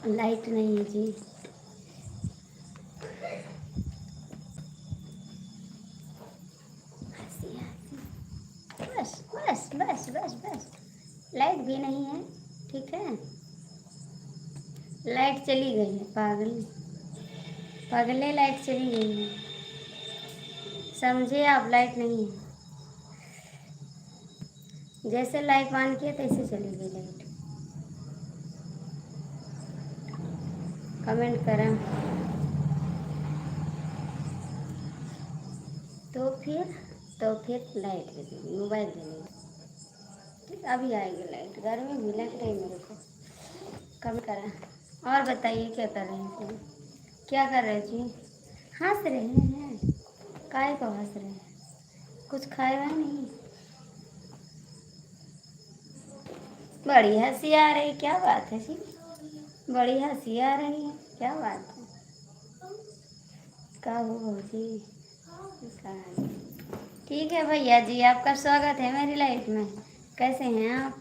Light नहीं है जी। बस बस बस बस बस, लाइट भी नहीं है। ठीक है, लाइट चली गई है। पागल पागले, लाइट चली गई है। समझे आप, लाइट नहीं है। जैसे लाइट ऑन किया तैसे चली गई लाइट। कमेंट करें तो फिर लाइट लगेगी, मोबाइल लगेगी। ठीक, अभी आएगी लाइट। गर्मी भी लग रही मेरे को। कम करें। और बताइए क्या कर रहे हैं? क्या कर रहे जी? हंस रहे हैं? काहे को हंस रहे हैं? कुछ खाए हुआ नहीं? बड़ी हंसी आ रही, क्या बात है जी? बड़ी हंसी आ रही है, क्या बात है? का हो जी? का- ठीक है भैया जी, आपका स्वागत है मेरी लाइफ में। कैसे हैं आप?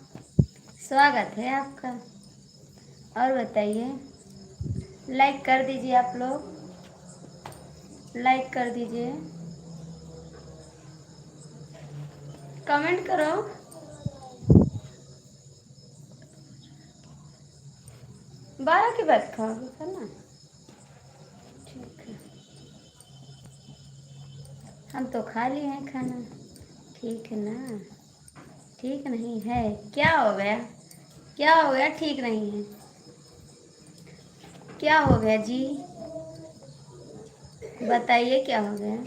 स्वागत है आपका। और बताइए, लाइक कर दीजिए आप लोग, लाइक कर दीजिए, कमेंट करो। 12 के बाद खाओगे खाना? ठीक है, हम तो खा लिए हैं खाना। ठीक है ना? ठीक नहीं है? क्या हो गया? क्या हो गया? ठीक नहीं है? क्या हो गया जी? बताइए क्या हो गया?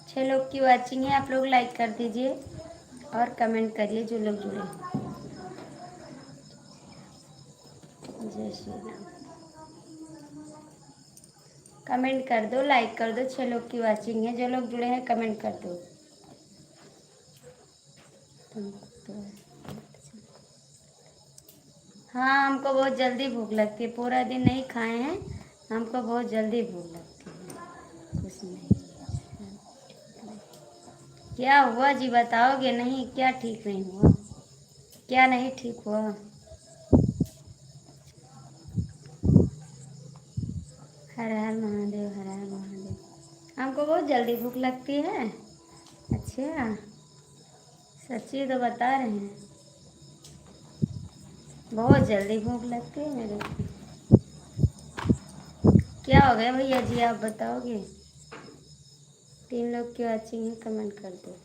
छह लोग की वाचिंग है, आप लोग लाइक कर दीजिए और कमेंट करिए जो लोग जुड़े। जय श्री राम। कमेंट कर दो, लाइक कर दो। 6 लोग की वाचिंग है, जो लोग जुड़े हैं कमेंट कर दो। हाँ, हमको बहुत जल्दी भूख लगती है। पूरा दिन नहीं खाए हैं, हमको बहुत जल्दी भूख लगती है। कुछ नहीं। क्या हुआ जी? बताओगे नहीं? क्या ठीक नहीं हुआ? क्या नहीं ठीक हुआ? हर हर महादेव, हर हर महादेव। हमको बहुत जल्दी भूख लगती है। अच्छा, सच्ची तो बता रहे हैं। बहुत जल्दी भूख लगती है मेरे को। क्या हो गया भैया जी, आप बताओगे? 3 लोग की वाचिंग है, कमेंट कर दो।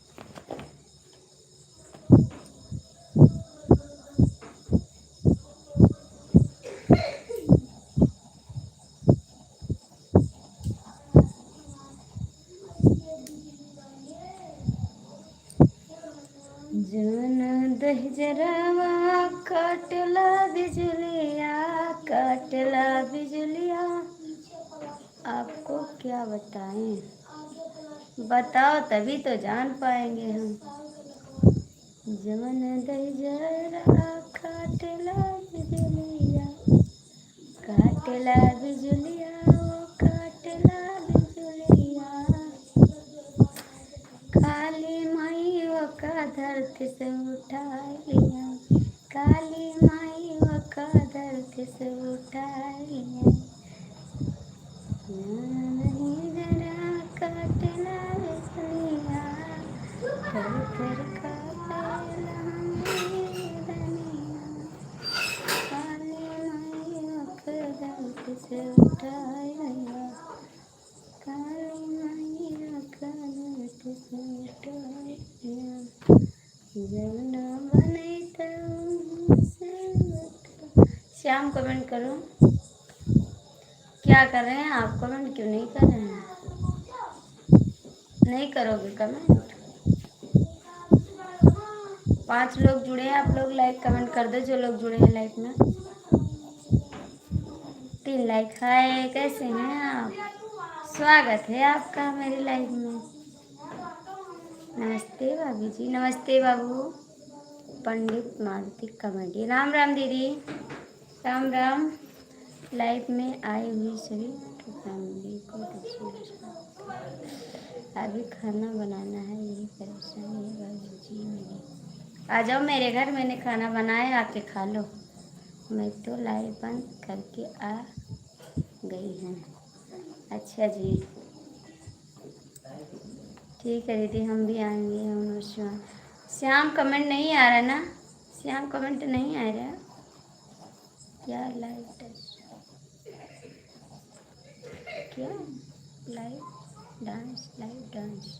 जन दह जरावा काटला बिजलिया, काटला बिजलिया। आपको क्या बताएं? बताओ तभी तो जान पाएंगे हम। जवन दह जरा काटला बिजलिया, काटला बिजलिया, वो काटला बिजलिया। काली माई वो का धरती से उठा लिया, काली माई वो का धरती से उठा लिया। नहीं जरा काटला बिजलिया, कर कर काटेला हमें दुनिया। से उठाया, काली मैया का नट से उठाया, जब ना बने तो से उठा। श्याम कमेंट करो, क्या कर रहे हैं आप? कमेंट क्यों नहीं कर रहे हैं? नहीं करोगे कमेंट? 5 लोग जुड़े हैं, आप लोग लाइक कमेंट कर दो जो लोग जुड़े हैं लाइक में। 3 लाइक। हाय, कैसे हैं आप? स्वागत है आपका मेरी लाइफ में। नमस्ते भाभी जी। नमस्ते बाबू। पंडित मालती कमेटी। राम राम दीदी। राम राम। लाइफ में आई हुई सभी फैमिली को अभी खाना बनाना है, यही परेशानी है भाभी जी मेरी। आ जाओ मेरे घर, मैंने खाना बनाया, आके खा लो। मैं तो लाइव बंद करके आ गई हूँ। अच्छा जी, ठीक है दीदी, हम भी आएंगे। हम श्याम कमेंट नहीं आ रहा ना? श्याम कमेंट नहीं आ रहा क्या? क्या लाइव डांस? Live dance.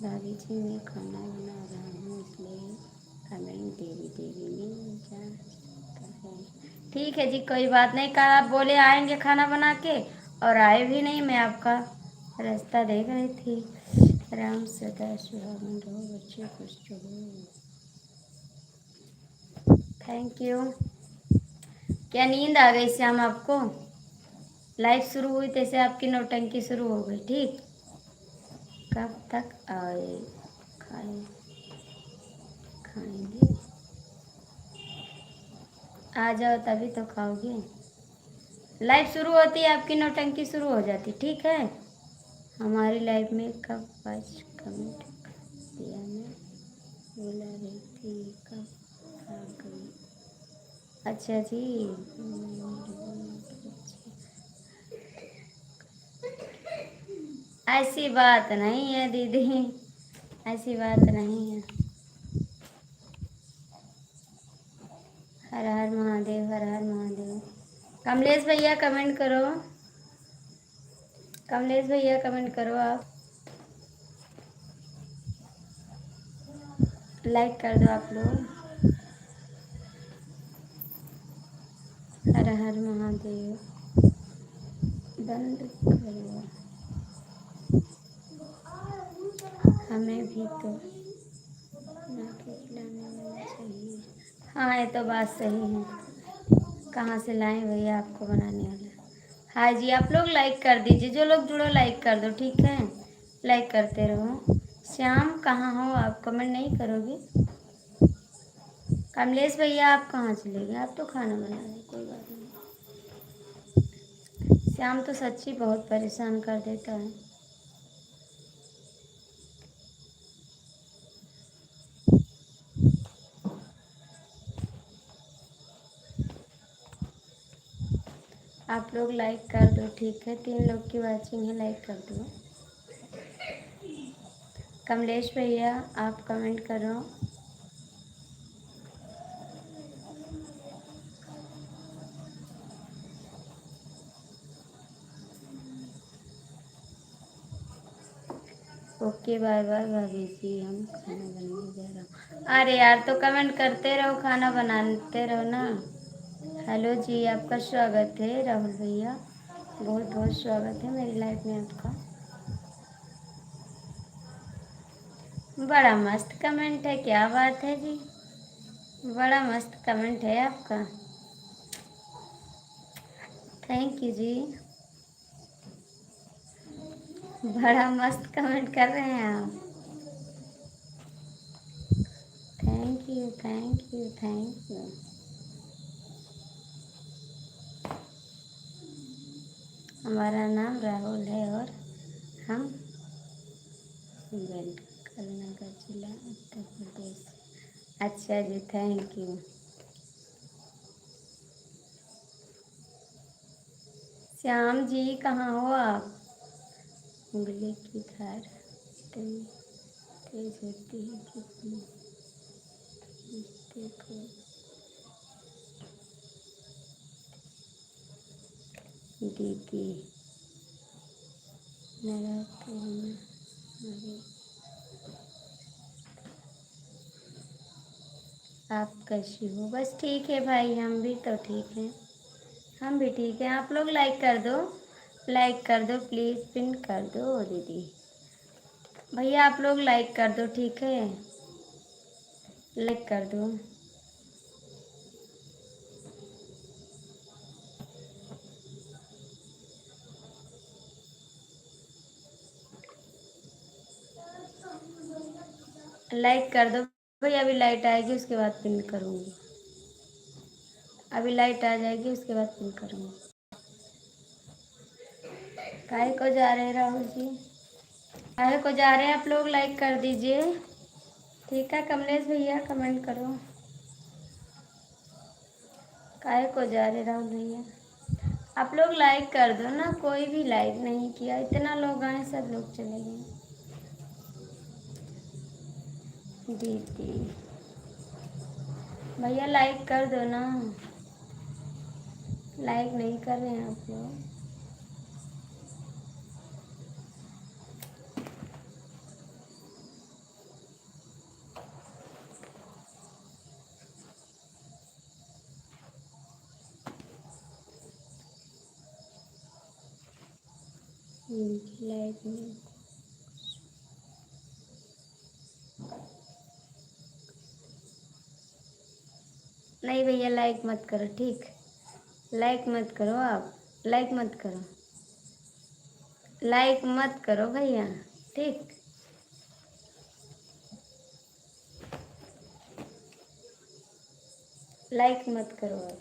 भाभी जी मैं खाना बना रहा हूँ, इसलिए कमेंट देवी देवी नहीं जा सकता है। ठीक है जी, कोई बात नहीं। कल आप बोले आएंगे खाना बना के, और आए भी नहीं। मैं आपका रास्ता देख रही थी। राम सदा सुहागन रहो, बच्चे खुश रहो। Thank you. क्या नींद आ गई श्याम आपको? लाइफ शुरू हुई तैसे आपकी नौटंकी शुरू हो गई। ठीक, कब तक आए खाएंगे? आ जाओ तभी तो खाओगे। लाइफ शुरू होती है आपकी नौटंकी शुरू हो जाती। ठीक है। हमारी लाइफ में कब 5 कमेंट दिया? मैं बोला रही थी कब आ गई। अच्छा जी। ऐसी बात नहीं है दीदी, ऐसी बात नहीं है। हर हर महादेव, हर हर महादेव। कमलेश भैया कमेंट करो, कमलेश भैया कमेंट करो आप। लाइक कर दो आप लोग। हर हर महादेव। बंद करो, हमें भी तो ना खिलाने वाला चाहिए। हाँ, ये तो बात सही है। कहाँ से लाएं भैया आपको बनाने वाला? हाँ जी, आप लोग लाइक कर दीजिए, जो लोग जुड़ो लाइक कर दो। ठीक है, लाइक करते रहो। श्याम कहाँ हो आप? कमेंट नहीं करोगे? कमलेश भैया आप कहाँ चले गए? आप तो खाना बना रहे। कोई बात नहीं। श्याम तो सच्ची बहुत परेशान कर देता है। आप लोग लाइक कर दो। ठीक है, 3 लोग की वाचिंग है, लाइक कर दो। कमलेश भैया आप कमेंट करो। ओके, बाय बाय भाभी जी, हम खाना बनाने जा रहे हो। अरे यार, तो कमेंट करते रहो, खाना बनाते रहो ना। हेलो जी, आपका स्वागत है राहुल भैया, बहुत बहुत स्वागत है मेरी लाइफ में आपका। बड़ा मस्त कमेंट है, क्या बात है जी, बड़ा मस्त कमेंट है आपका। थैंक यू जी, बड़ा मस्त कमेंट कर रहे हैं आप। Thank you thank you thank you. हमारा नाम राहुल है और हम नगर जिला उत्तर प्रदेश। अच्छा जी, थैंक यू। श्याम जी कहाँ हो आप? उंगली की धार इतनी तेज होती है कि देखो। दीदी नरायण, आप कैसी हो? बस ठीक है भाई, हम भी तो ठीक हैं, हम भी ठीक हैं। आप लोग लाइक कर दो, लाइक कर दो प्लीज़, पिन कर दो दीदी। भैया आप लोग लाइक कर दो, ठीक है, लाइक कर दो। लाइक कर दो भैया, अभी लाइट आएगी उसके बाद पिन करूँगी। अभी लाइट आ जाएगी उसके बाद पिन करूँगी। काहे को जा रहे हैं राहुल जी? काहे को जा रहे हैं आप लोग? लाइक कर दीजिए, ठीक है। कमलेश भैया कमेंट करो, काहे को जा रहे राहुल भैया? आप लोग लाइक कर दो ना, कोई भी लाइक नहीं किया। इतना लोग आए, सब लोग चले गए। दीदी भैया लाइक कर दो ना, लाइक नहीं कर रहे हैं आप लोग। लाइक नहीं भैया, लाइक मत करो, ठीक, लाइक मत करो, आप लाइक मत करो, लाइक मत करो भैया, ठीक। लाइक मत करो आप।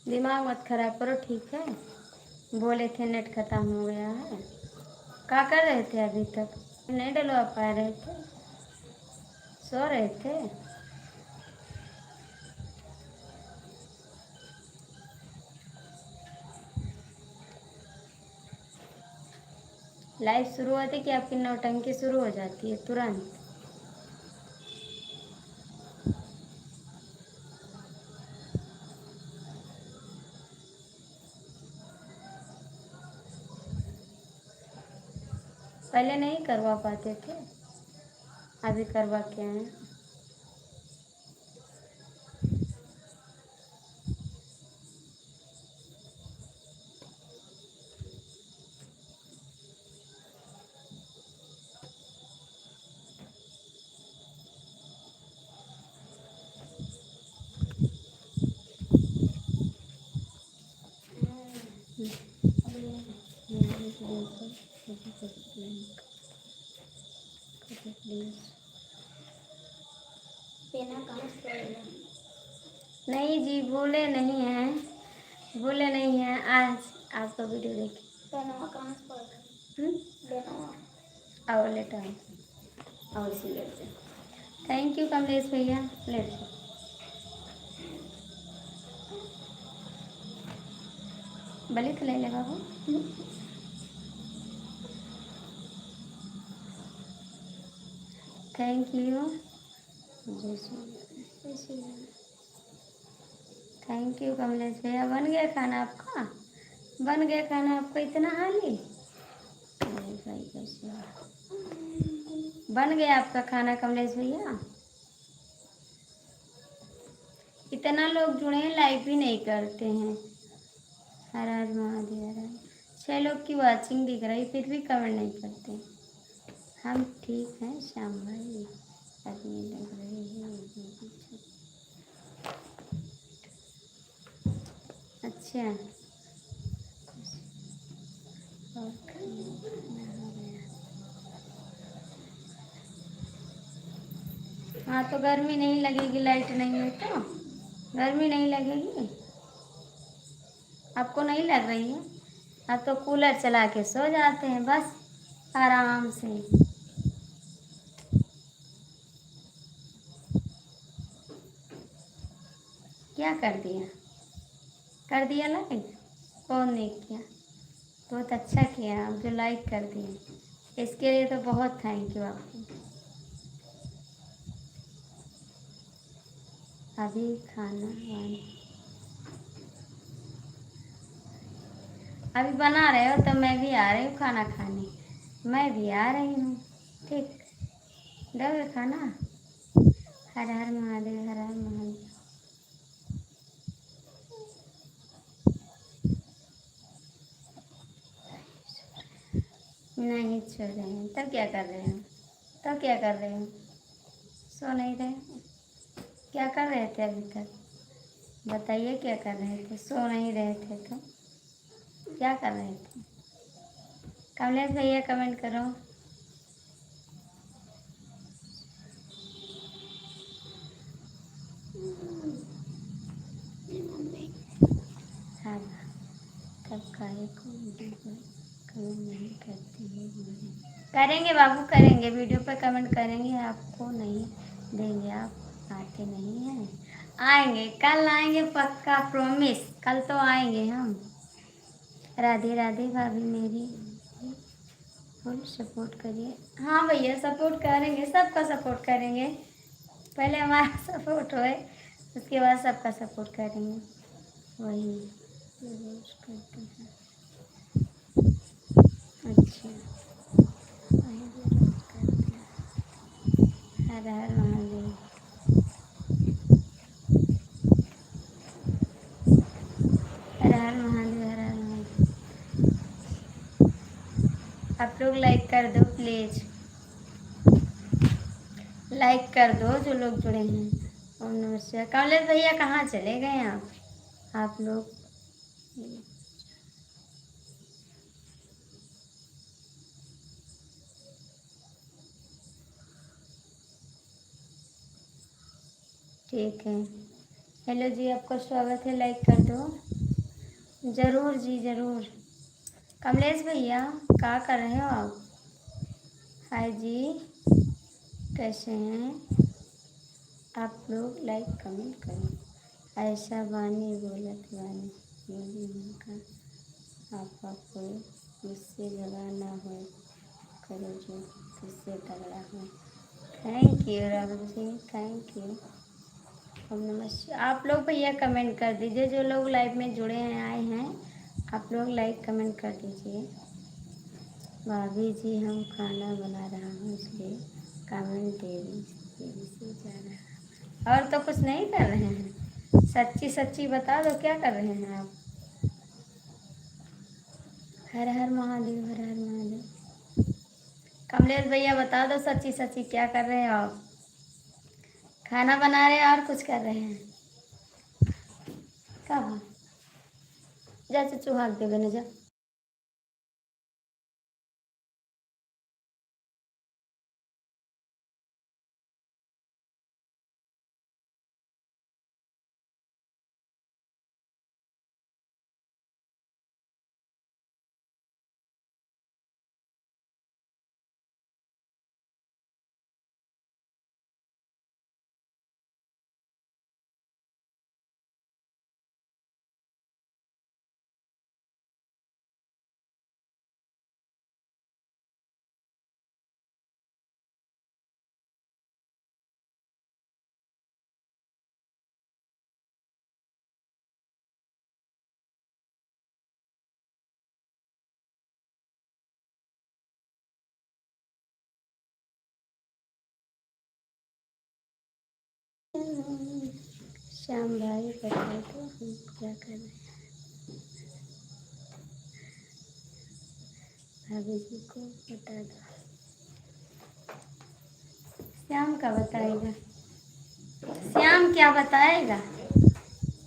दिमाग मत खराब करो, ठीक है। बोले थे नेट खत्म हो गया है। क्या कर रहे थे अभी तक? नहीं डलवा पा रहे थे, सो रहे थे। लाइव शुरू होती कि आपकी नौटंकी शुरू हो जाती है तुरंत? पहले नहीं करवा पाते थे, अभी करवा के आए। नहीं जी, भूले नहीं हैं, भूले नहीं हैं। आज आपका वीडियो देखिए। कहाँ से पढ़? आओ लेट आओ, इसी लेट से। थैंक यू कमलेश भैया, लेट से। बलि तो ले ले बाबू। Thank you, thank you Kamlesh bhaiya. बन गया खाना आपका? बन गया खाना आपका इतना हाली? अरे भाई कैसे बन गया आपका खाना कमलेश भैया? इतना लोग जुड़े हैं, लाइक भी नहीं करते हैं। हर हर महादेव, हर हर। 6 लोग की वाचिंग दिख रही, फिर भी कमेंट नहीं करते। हम ठीक हैं श्याम भाई, आदमी लग रहे हैं। अच्छा, और खाना हो गया? हाँ तो गर्मी नहीं लगेगी, लाइट नहीं है तो गर्मी नहीं लगेगी। आपको नहीं लग रही है? अब तो कूलर चला के सो जाते हैं बस आराम से। क्या कर दिया लाइक? कौन ने किया? बहुत अच्छा किया आप जो लाइक कर दिए, इसके लिए तो बहुत थैंक यू आपको। अभी खाना अभी बना रहे हो तो मैं भी आ रही हूँ खाना खाने, मैं भी आ रही हूँ। ठीक, दोगे खाना? हर हर महादेव, हर हर महादेव। नहीं छोड़ रहे हैं, तब क्या कर रहे हो? तब क्या कर रहे हो? सो नहीं रहे? क्या कर रहे थे अभी तक? बताइए क्या कर रहे थे? सो नहीं रहे थे तो क्या कर रहे थे? कमलेश भैया कमेंट करो। हाँ, तब काहे को वीडियो पर कमेंट नहीं करते हैं? करेंगे बाबू, करेंगे, वीडियो पर कमेंट करेंगे, आपको नहीं देंगे? आप आते नहीं हैं। आएंगे, कल आएंगे पक्का, प्रॉमिस, कल तो आएंगे हम। राधे राधे भाभी मेरी, फुल सपोर्ट करिए। हाँ भैया सपोर्ट करेंगे, सबका सपोर्ट करेंगे। पहले हमारा सपोर्ट होए, उसके बाद सबका सपोर्ट करेंगे। वही रोज करते हैं। अच्छा, वही भी रोज करते हैं। हर हर महादेव। हर हर महादेव, हर हर महादेव। आप लोग लाइक कर दो प्लीज, लाइक कर दो जो लोग जुड़े हैं। ओम नमः शिवाय। कमलेश भैया कहाँ चले गए आप लोग? ठीक है, हेलो जी, आपका स्वागत है, लाइक कर दो। ज़रूर जी ज़रूर। कमलेश भैया क्या कर रहे हो आप? हाय जी, कैसे हैं आप लोग? लाइक कमेंट करो। ऐसा बानी बोलत बानी बोली उनका आपको मुझसे झगड़ा ना हो, करो जो तुझसे तगड़ा हो। Thank you Rahul ji, thank you. ओम नमः शिवाय। आप लोग भैया कमेंट कर दीजिए, जो लोग लाइव में जुड़े हैं, आए हैं, आप लोग लाइक कमेंट कर दीजिए। भाभी जी हम खाना बना रहा हूँ इसलिए कमेंट देरी देरी से जा रहा है। और तो कुछ नहीं कर रहे हैं, सच्ची सच्ची बता दो क्या कर रहे हैं आप? हर हर महादेव, हर हर महादेव। कमलेश भैया बता दो सच्ची सच्ची क्या कर रहे हो आप? खाना बना रहे हैं और कुछ कर रहे हैं? कहाँ? जा चुचू हाथ दे बने जा। श्याम भाई बताओ तो हम क्या कर रहे हैं? भाभी जी को बता दो। श्याम का बताएगा? श्याम क्या बताएगा?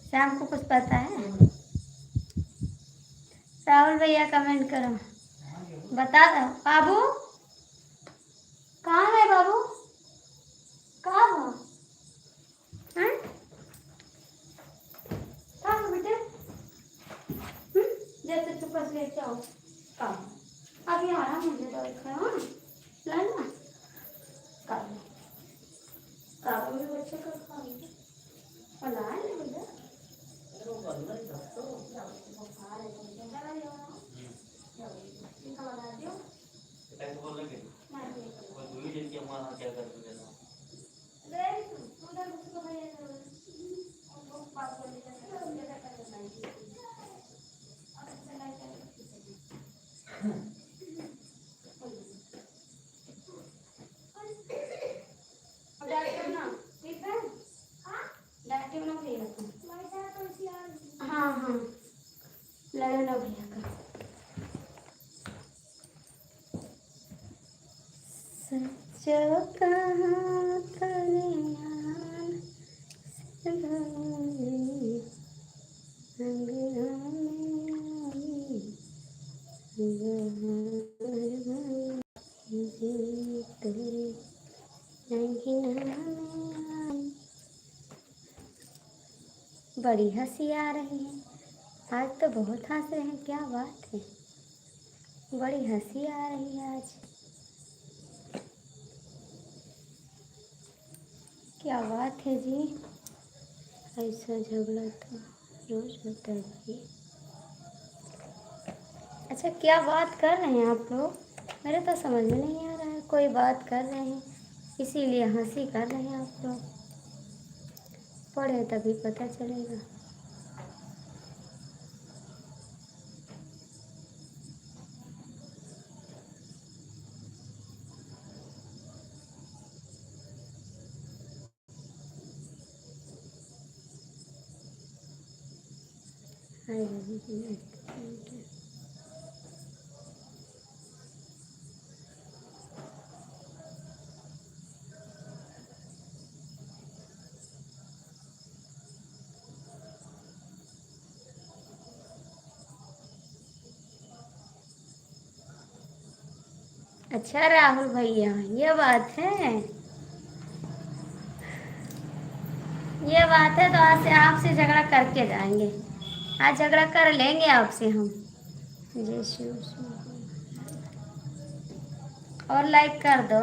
श्याम को कुछ पता है? राहुल भैया कमेंट करो, बता दो। बाबू कहाँ है? बाबू कहाँ हो? हैं? कहाँ हो बेटे? जैसे चुप से लेके आओ काम। अभी आ रहा मुझे तो हाँ लाना काम काम भी बच्चे का खाएंगे बनाए ना भैया वो बनना ही तो बुखार है तो क्या लगा दियो इनका लगा दियो टाइम बोल लगे वो दूरी दिन की हमारा क्या कर रहे हैं ले तू उधर उसको भैया और वो बात बोल रही है तो मेरा क्या करना है अब चला चला हाँ हाँ लड़ना भैया का सच्चा कहाँ कल्याण बड़ी हंसी आ रही है आज तो बहुत हंस रहे हैं क्या बात है बड़ी हंसी आ रही है आज क्या बात है जी ऐसा झगड़ा तो रोज होता है भाई अच्छा क्या बात कर रहे हैं आप लोग मेरे तो समझ में नहीं आ रहा है कोई बात कर रहे हैं इसीलिए हंसी कर रहे हैं आप लोग पढ़े तभी पता चलेगा अच्छा राहुल भैया ये बात है ये बात है तो आज से आपसे झगड़ा करके जाएंगे आज झगड़ा कर लेंगे आपसे हम जय शिव और लाइक कर दो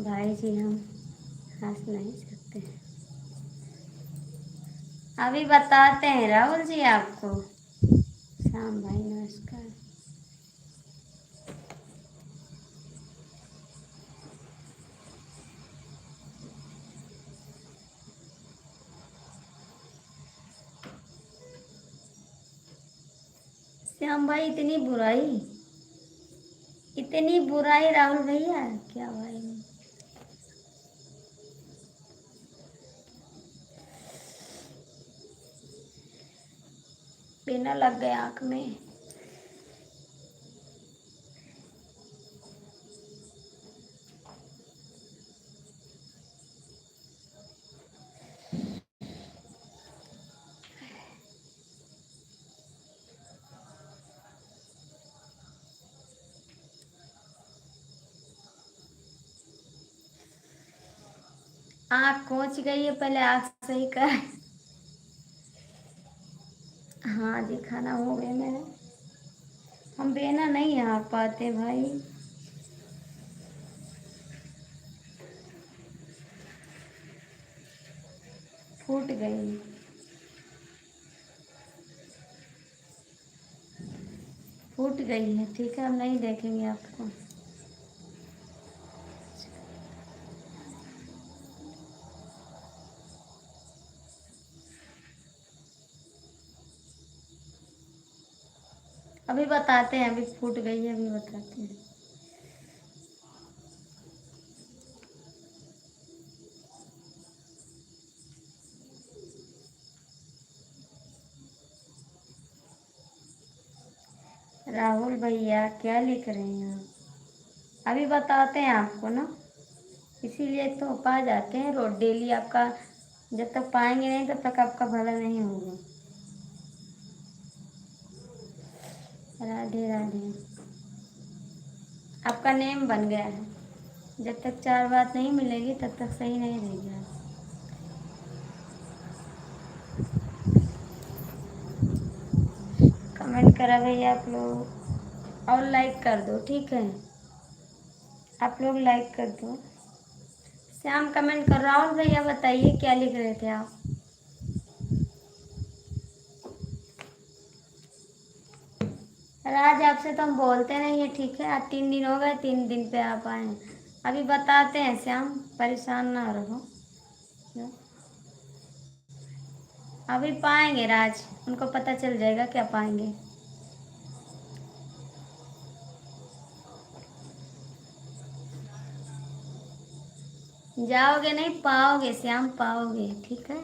भाई जी हम हंस नहीं सकते अभी बताते हैं राहुल जी आपको श्याम भाई नमस्कार श्याम भाई इतनी बुराई राहुल भैया क्या भाई बिना लग गए आँख में आँख पहुँच गई है पहले आँख सही कर हाँ जी खाना हो गया मेरा हम बेना नहीं आ पाते भाई फूट गई फूट गई है ठीक है हम नहीं देखेंगे आपको अभी बताते हैं अभी फूट गई है अभी बताते हैं राहुल भैया क्या लिख रहे हैं आप अभी बताते हैं आपको ना इसीलिए तो पा जाते हैं रोज डेली आपका जब तक पाएंगे नहीं तब तक आपका भला नहीं होगा राधे राधे आपका नेम बन गया है जब तक चार बात नहीं मिलेगी तब तक सही नहीं रहेगा कमेंट करा भैया आप लोग, और लाइक कर दो, ठीक है। आप लोग लाइक कर दो। श्याम कमेंट कर, राहुल भैया बताइए क्या लिख रहे थे आप। राज आपसे तो हम बोलते नहीं है, ठीक है। आज 3 दिन हो गए, 3 दिन पे आप आए हैं। अभी बताते हैं श्याम, परेशान ना रहो। अभी पाएंगे राज, उनको पता चल जाएगा क्या पाएंगे। जाओगे नहीं, पाओगे श्याम, पाओगे, ठीक है।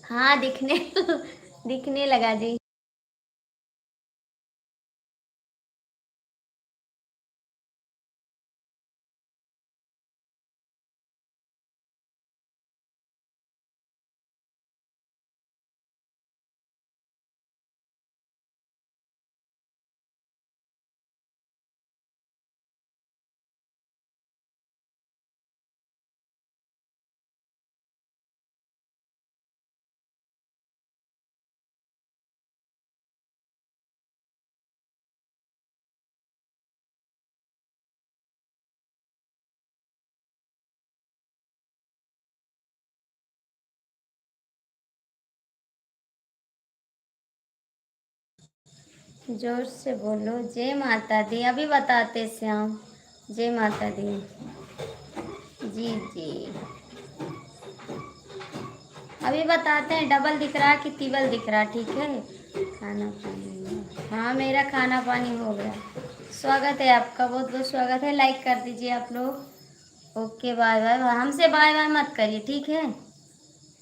हाँ दिखने दिखने लगा जी। जोर से बोलो, जय माता दी। अभी बताते श्याम, जय माता दी। जी जी, अभी बताते हैं। डबल दिख रहा कि टिबल दिख रहा, ठीक है। खाना पानी, हाँ मेरा खाना पानी हो गया। स्वागत है आपका, बहुत बहुत स्वागत है। लाइक कर दीजिए आप लोग। Okay bye bye. हमसे बाय बाय मत करिए, ठीक है।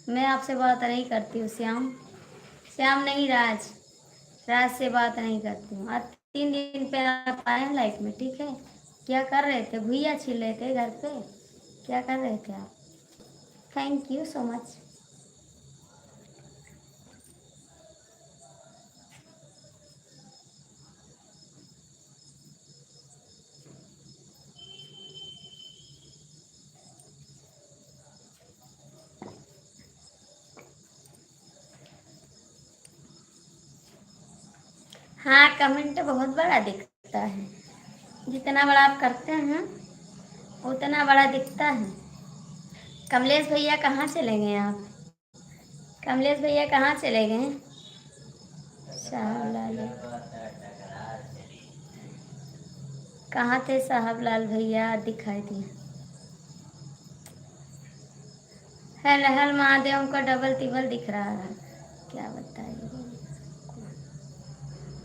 मैं आपसे बात नहीं करती हूँ श्याम। श्याम नहीं, राज। राज से बात नहीं करती हूँ। आज 3 दिन पे आप आए हैं लाइफ में, ठीक है। क्या कर रहे थे, भुइया छील रहे थे घर पे, क्या कर रहे थे आप। Thank you so much. हाँ कमेंट बहुत बड़ा दिखता है, जितना बड़ा आप करते हैं उतना बड़ा दिखता है। कमलेश भैया कहाँ चले गए आप। कमलेश भैया कहाँ चले गए। साहब लाल कहाँ थे, साहब लाल भैया दिखाई दिए। हर हर महादेव का डबल टिबल दिख रहा है। क्या बताइए,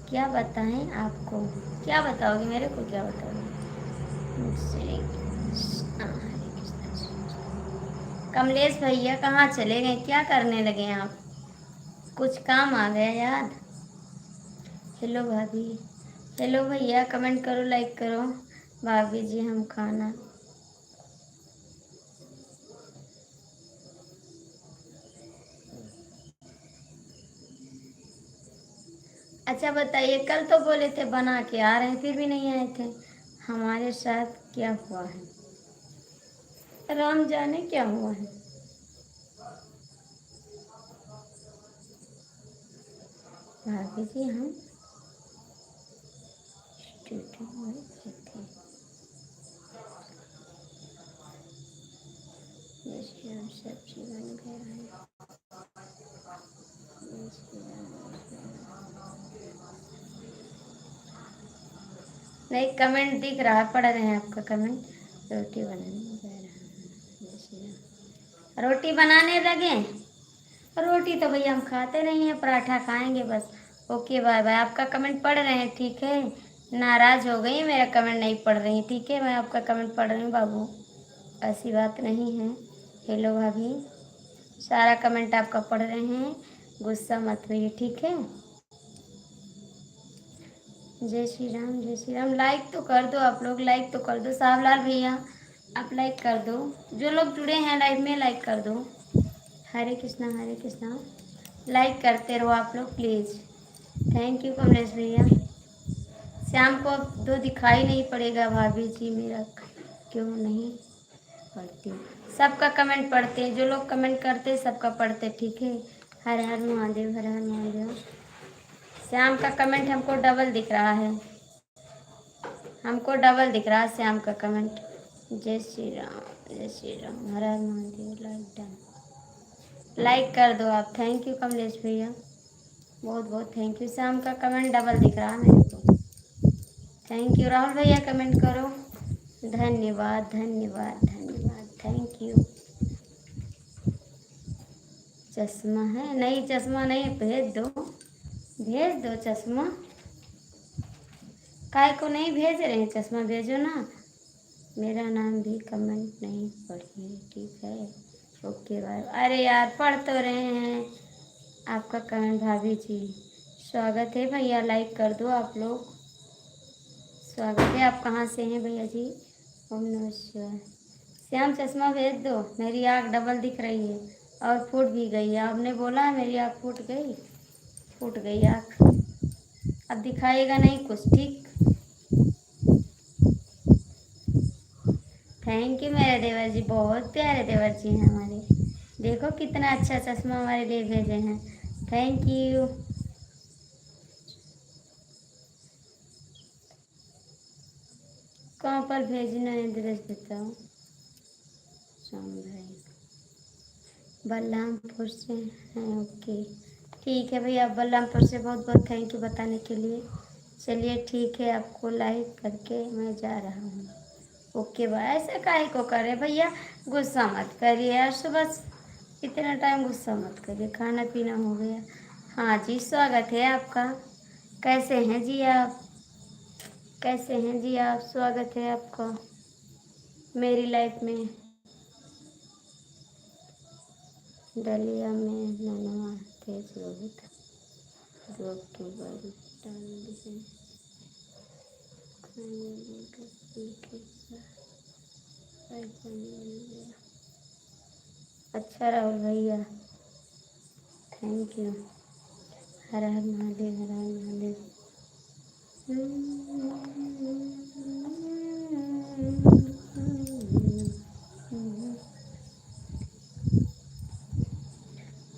क्या बताएं आपको, क्या बताओगे मेरे को, क्या बताओगे मुझसे। कमलेश भैया कहाँ चले गए, क्या करने लगे आप, कुछ काम आ गया याद। हेलो भाभी, हेलो भैया, कमेंट करो, लाइक करो। भाभी जी हम खाना, अच्छा बताइए, कल तो बोले थे बना के आ रहे हैं, फिर भी नहीं आए थे। हमारे साथ क्या हुआ है, राम जाने क्या हुआ है। भाभी जी हम स्टूडियो में थे, जैसे हम सब्जी बन गया है। नहीं कमेंट दिख रहा है, पढ़ रहे हैं आपका कमेंट। रोटी बनाने जा रहा है, रोटी बनाने लगे। रोटी तो भैया हम खाते नहीं हैं, पराठा खाएंगे बस। Okay bye bye. आपका कमेंट पढ़ रहे हैं, ठीक है। नाराज हो गई, मेरा कमेंट नहीं पढ़ रही, ठीक है। मैं आपका कमेंट पढ़ रही हूँ बाबू, ऐसी बात नहीं है। हेलो भाभी, सारा कमेंट आपका पढ़ रहे हैं, गुस्सा मत होइए, ठीक है। जय श्री राम, जय श्री राम। लाइक तो कर दो आप लोग, लाइक तो कर दो। साहबलाल भैया आप लाइक कर दो, जो लोग जुड़े हैं लाइव में लाइक कर दो। हरे कृष्णा, हरे कृष्णा। लाइक करते रहो आप लोग प्लीज़। थैंक यू कमलेश भैया। शाम को अब तो दिखाई नहीं पड़ेगा भाभी जी मेरा, क्यों नहीं। पढ़ती हूँ, सबका कमेंट पढ़ते हैं, जो लोग कमेंट करते हैं सबका पढ़ते, ठीक है। हर हर महादेव, हर हर महादेव। श्याम का कमेंट हमको डबल दिख रहा है, हमको डबल दिख रहा है श्याम का कमेंट। जय श्री राम, जय श्री राम, हर हर महादेव। लाइक डन, लाइक कर दो आप। थैंक यू कमलेश भैया, बहुत बहुत थैंक यू। श्याम का कमेंट डबल दिख रहा है मेरे को। थैंक यू राहुल भैया, कमेंट करो। धन्यवाद धन्यवाद धन्यवाद, थैंक यू। चश्मा है? नहीं चश्मा नहीं, भेज दो, भेज दो चश्मा। काय को नहीं भेज रहे हैं? चश्मा भेजो ना। मेरा नाम भी कमेंट नहीं पढ़िए, ठीक है, ओके बाय। अरे यार पढ़ तो रहे हैं आपका कमेंट भाभी जी। स्वागत है भैया, लाइक कर दो आप लोग। स्वागत है। आप कहाँ से हैं भैया जी? ओम नमः शिवाय। श्याम चश्मा भेज दो, मेरी आँख डबल दिख रही है और फूट भी गई है। आपने बोला है मेरी आँख फूट गई, फूट गई आँख, अब दिखाएगा नहीं कुछ, ठीक। थैंक यू मेरे देवर जी, बहुत प्यारे देवर जी हैं हमारे। देखो कितना अच्छा चश्मा हमारे लिए भेजे हैं, थैंक यू। कहाँ पर भेजना है एड्रेस बताओ। श्याम भाई बलरामपुर से हैं, ओके ठीक है भैया, बलरामपुर से, बहुत बहुत थैंक यू बताने के लिए। चलिए ठीक है, आपको लाइक करके मैं जा रहा हूँ, ओके बाय। ऐसे काहे को करे भैया, गुस्सा मत करिए यार, सुबह इतना टाइम गुस्सा मत करिए, खाना पीना हो गया। हाँ जी स्वागत है आपका, कैसे हैं जी आप, कैसे हैं जी आप? स्वागत है आपका मेरी लाइफ में। डलिया में ननवा तेज रोहित दो के बड़ी डाल दी है। अच्छा राहुल भैया, थैंक यू। हर हर महादेव, हर हर महादेव।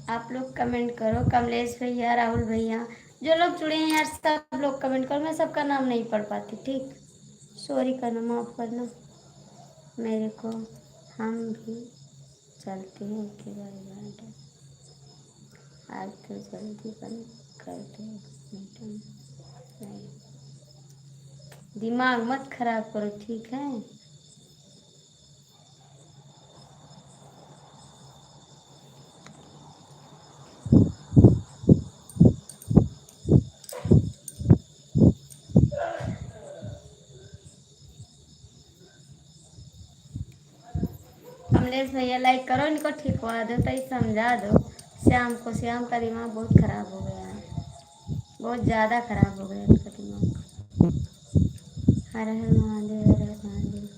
आप लोग कमेंट करो, कमलेश भैया, राहुल भैया, जो लोग जुड़े हैं यार सब लोग कमेंट करो। मैं सबका नाम नहीं पढ़ पाती, ठीक, सॉरी करना, माफ़ करना मेरे को। हम भी चलते हैं, ओके बाय बाय। आज तो जल्दी बंद कर दो, नहीं दिमाग मत खराब करो, ठीक है। कमलेश भैया लाइक करो, इनको ठिकवा दो, तो समझा दो श्याम को। श्याम का दिमाग बहुत खराब हो गया है, बहुत ज़्यादा खराब हो गया इनका दिमाग। हर हर महादेव, हर हर महादेव।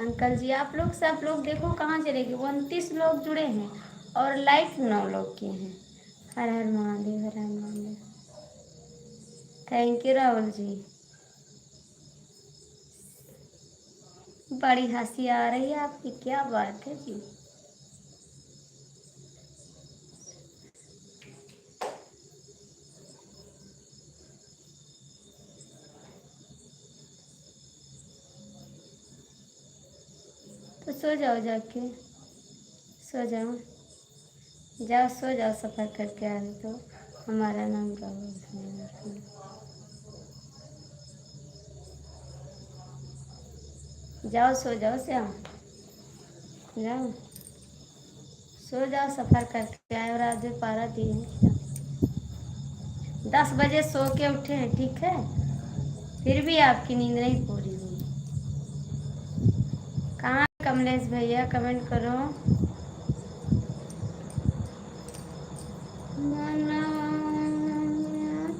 अंकल जी आप लोग सब लोग देखो कहाँ चले गए, 29 लोग जुड़े हैं और लाइक 9 लोग किए हैं। हर हर महादेव, हर हर महादेव, थैंक यू राहुल जी। बड़ी हंसी आ रही है आपकी, क्या बात है जी। तो सो जाओ जाके, सो जाओ, जाओ सो जाओ, सफ़र करके आ रहे तो। हमारा नाम राहुल, जाओ सो जाओ श्याम, जाओ सो जाओ, सफ़र करके आए और आज 12 दिन है क्या। 10 बजे सो के उठे हैं, ठीक है, फिर भी आपकी नींद नहीं पूरी हुई। कहाँ कमलेश भैया, कमेंट करो।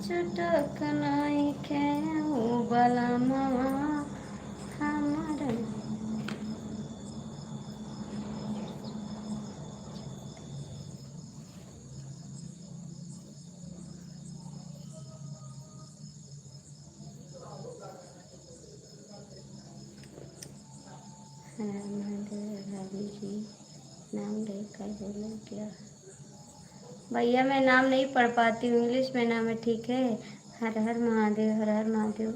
चुटक नहीं खे बला हमारा। भाभी जी नाम लेकर बोलो क्या। भैया मैं नाम नहीं पढ़ पाती हूँ, इंग्लिश में नाम है, ठीक है। हर हर महादेव, हर हर महादेव।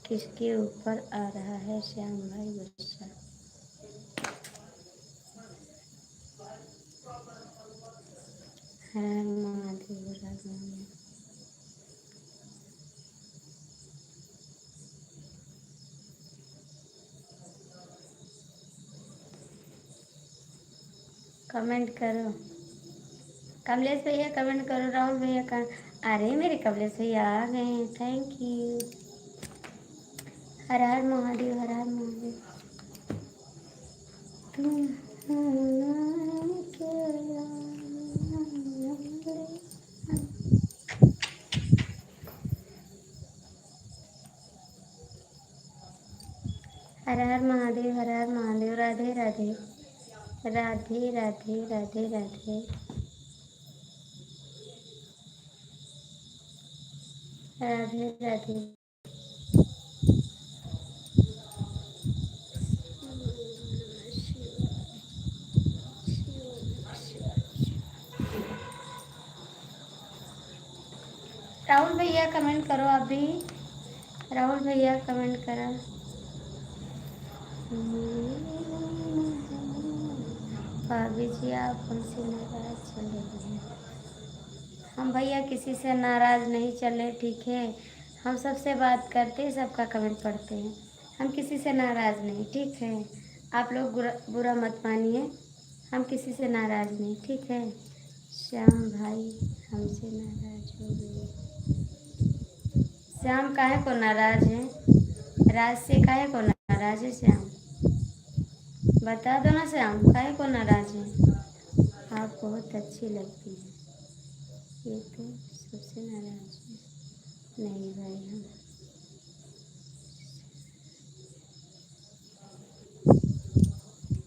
किसके ऊपर आ रहा है श्याम भाई गुस्सा? हर हर महादेव, हर हर महादेव। कमेंट करो कमलेश भैया, कमेंट करो। राहुल भैया का, अरे मेरे कमलेश भैया आ गए हैं, थैंक यू। हर हर महादेव, हर हर महादेव। हर हर महादेव, हर हर महादेव। राधे राधे, राधे राधे, राधे राधे, राधे राधे। राहुल भैया कमेंट करो आप भी, राहुल भैया कमेंट करो। भाभी जी आप हमसे नाराज चले गए। हम भैया किसी से नाराज नहीं चले, ठीक है। हम सबसे बात करते हैं, सबका कमेंट पढ़ते हैं। हम किसी से नाराज नहीं, ठीक है। आप लोग बुरा मत मानिए, हम किसी से नाराज नहीं, ठीक है। श्याम भाई हमसे नाराज हो गए। श्याम काहे को नाराज है? राज से काहे को नाराज है श्याम? बता दो ना श्याम, काहे को नाराज है? आप बहुत अच्छी लगती हैं, ये तो सबसे नाराज है। नहीं भाई, हम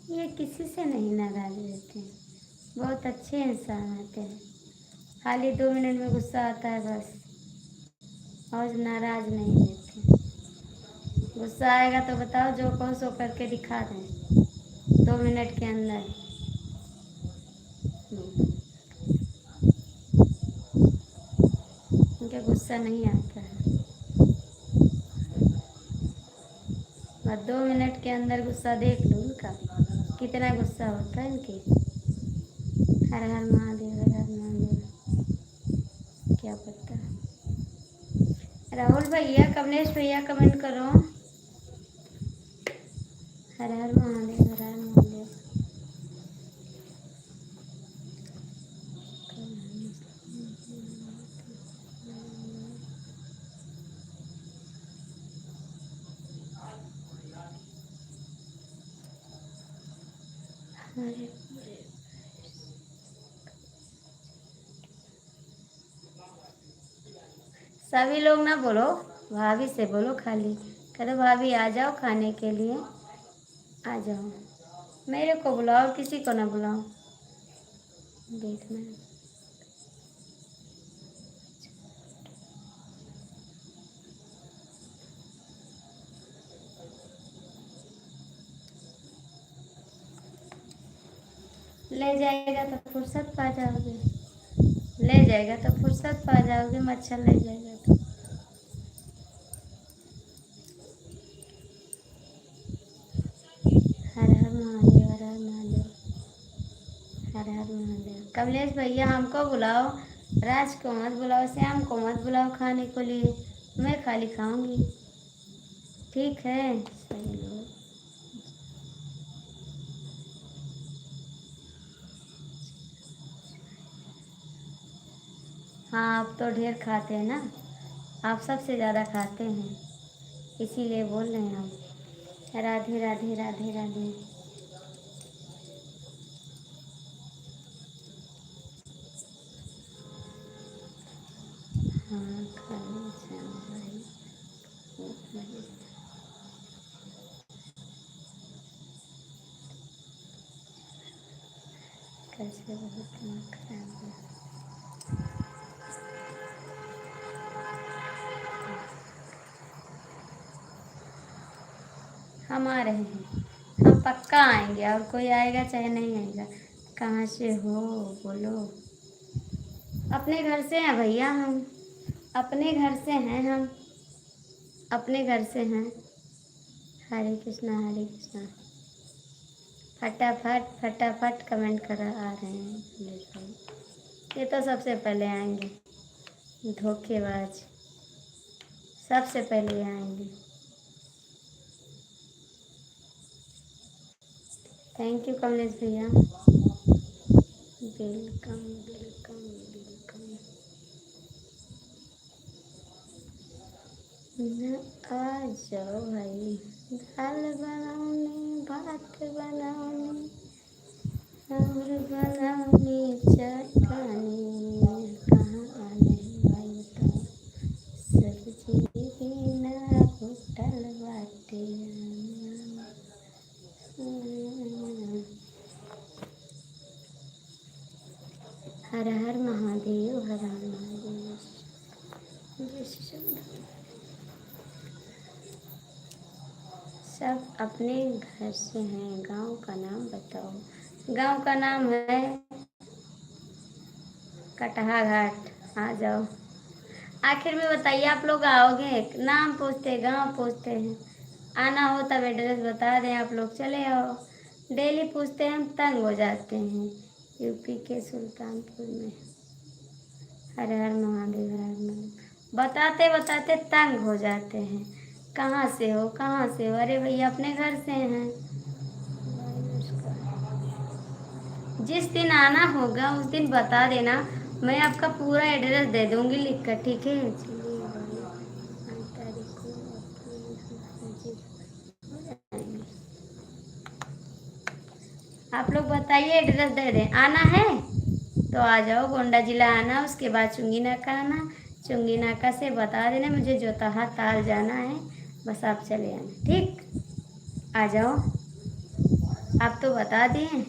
ये किसी से नहीं नाराज रहते हैं, बहुत अच्छे इंसान होते हैं। खाली 2 मिनट में गुस्सा आता है बस, और नाराज नहीं रहते। गुस्सा आएगा तो बताओ, जो कहो सो करके दिखा दें 2 मिनट के अंदर। उनके गुस्सा नहीं आता है, बस 2 मिनट के अंदर गुस्सा देख लो उनका, कितना गुस्सा होता है इनके। हर हर महादेव, हर हर महादेव। क्या पता। राहुल भैया, कमलेश भैया कमेंट करो। हर हर महादेव, हर हर महादेव। सभी लोग ना बोलो, भाभी से बोलो, खाली करो भाभी आ जाओ खाने के लिए, आ जाओ। मेरे को बुलाओ, किसी को ना बुलाओ। देखना ले जाएगा तो फुर्सत पा जाओगे, ले जाएगा तो फुर्सत पा जाओगे, मच्छर ले जाएगा तो। हर हर महादेव, हर हर महादेव, हर हर महादेव। कमलेश भैया हमको बुलाओ, राज को मत बुलाओ, श्याम को मत बुलाओ खाने को लिए, मैं खाली खाऊंगी, ठीक है। सही लोग। हाँ आप तो ढेर खाते हैं ना, आप सबसे ज़्यादा खाते हैं, इसीलिए बोल रहे हैं हम। राधे राधे, राधे राधे। हाँ खाली श्याम भाई बहुत मजे। कैसे बहुत दिमाग खराब है। हम आ रहे हैं, हम पक्का आएंगे, और कोई आएगा चाहे नहीं आएगा। कहाँ से हो बोलो। अपने घर से हैं भैया हम, अपने घर से हैं हम, अपने घर से हैं। हरे कृष्णा हरे कृष्णा। फटाफट फटाफट कमेंट कर आ रहे हैं। ये तो सबसे पहले आएंगे, धोखेबाज सबसे पहले आएंगे। थैंक यू कमलेश भैया, वेलकम वेलकम वेलकम। आ जाओ भाई, दाल बनाओनी, भात बनाओनी और बनाओनी चटनी, कहाँ आने भाई बताओ, सब्जी बिना होटल बाटे। हर हर महादेव, हर हर महादेव। सब अपने घर से हैं। गांव का नाम बताओ। गांव का नाम है कटहा घाट। आ जाओ। आखिर में बताइए, आप लोग आओगे? नाम पूछते, गांव पूछते हैं। आना हो तब एड्रेस बता दें, आप लोग चले आओ। डेली पूछते हैं, हम तंग हो जाते हैं। यूपी के सुल्तानपुर में। हर हर महादेव, हर हर महादेव। बताते बताते तंग हो जाते हैं। कहाँ से हो, कहाँ से हो? अरे भैया अपने घर से हैं। जिस दिन आना होगा उस दिन बता देना, मैं आपका पूरा एड्रेस दे दूंगी लिख कर, ठीक है? चलिए भाई, 5 तारीख को आप लोग बताइए, एड्रेस दे दें। आना है तो आ जाओ, गोंडा जिला आना, उसके बाद चुंगी नाका आना। चुंगी नाका से बता देना मुझे जोतहा ताल जाना है, बस आप चले आना, ठीक? आ जाओ। आप तो बता दिए,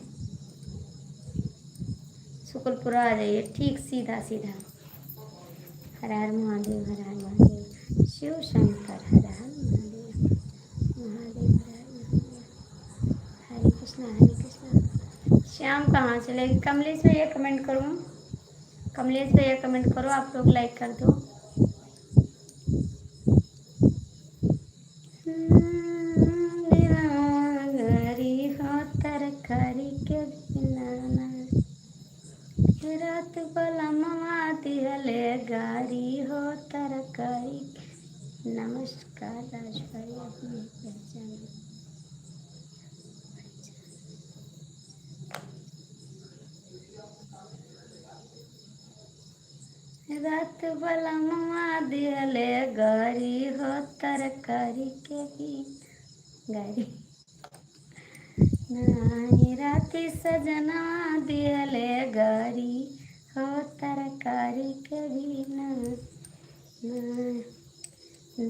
शुक्लपुरा आ जाइए, ठीक सीधा सीधा। हर हर महादेव, हर हर महादेव। शिव शंकर हर हर महादेव, महादेव हर हर महादेव। हरे कृष्णा हरे कृष्णा। श्याम कहाँ चले? कमलेश भैया कमेंट करो, कमलेश भैया कमेंट करो, आप लोग लाइक कर दो। गरी हो तरकारी के बिना, रात भला ममा दिहले गारी हो तरकारी। नमस्कार राज भाई, अपनी पहचान। रात भला ममा दिहले गारी हो तरकारी के भी गारी। नानी राती सजना दिहले गारी हो तरकारी के भी ना।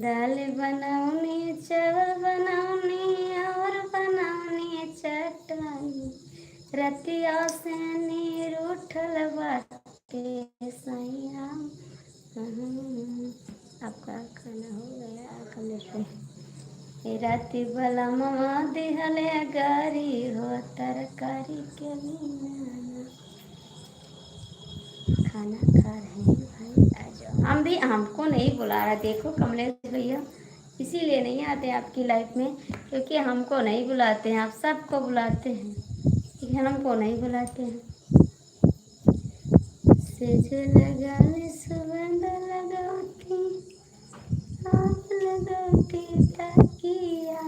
दाल बनाऊनी, चावल बनाऊनी और बनाऊनी चटनी, रतिया से नीर उठल बाटे सैया। आपका खाना हो गया कमलेश भाई? राती भला ममा दिहले गारी हो तरकारी के बिना। खाना खा रहे हैं भाई, आ जाओ। हम भी, हमको नहीं बुला रहा, देखो कमलेश भैया, इसीलिए नहीं आते आपकी लाइफ में, क्योंकि हमको नहीं बुलाते हैं। आप सबको बुलाते हैं, लेकिन हमको नहीं बुलाते हैं। सेज लगाने सुगंध लगाती, आप लगाती तकिया,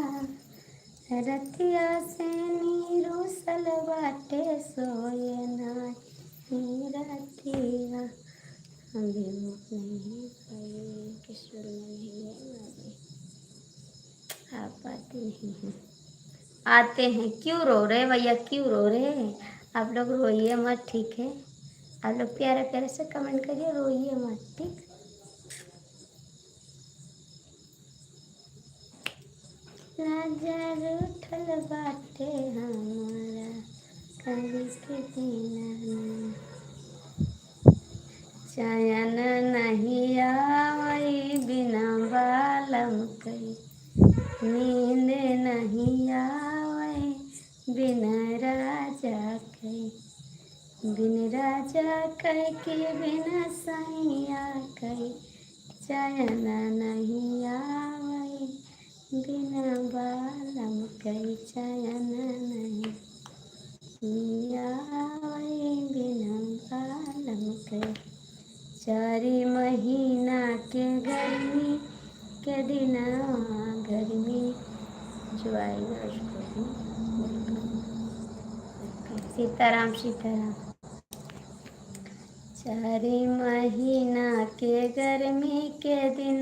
रतिया से नीरू सलवाटे सोए ना रतिया। हम भी भूख नहीं पाए, किशोर नहीं है, आप आते नहीं हैं। आते हैं, क्यों रो रहे भैया, क्यों रो रहे हैं? आप लोग रोइए मत, ठीक है? आप लोग प्यारे प्यारे से कमेंट करिए, रोइए मत, ठीक? राजा रूठल बाटे हमारा कभी के दीना, चयन नहीं आवई बिना बालम कई, नींद नहीं आवे बिन राजा कई, बिन राजा कई के बिन सैया कई, चयन नहीं आवे, बिन बालम कई चयन नहीं आवे, बिन बालम कई। 4 महीना के गर्मी के दिन, गर्मी जो आएगा उसको भी सीताराम सीताराम। 4 महीना के गर्मी के दिन,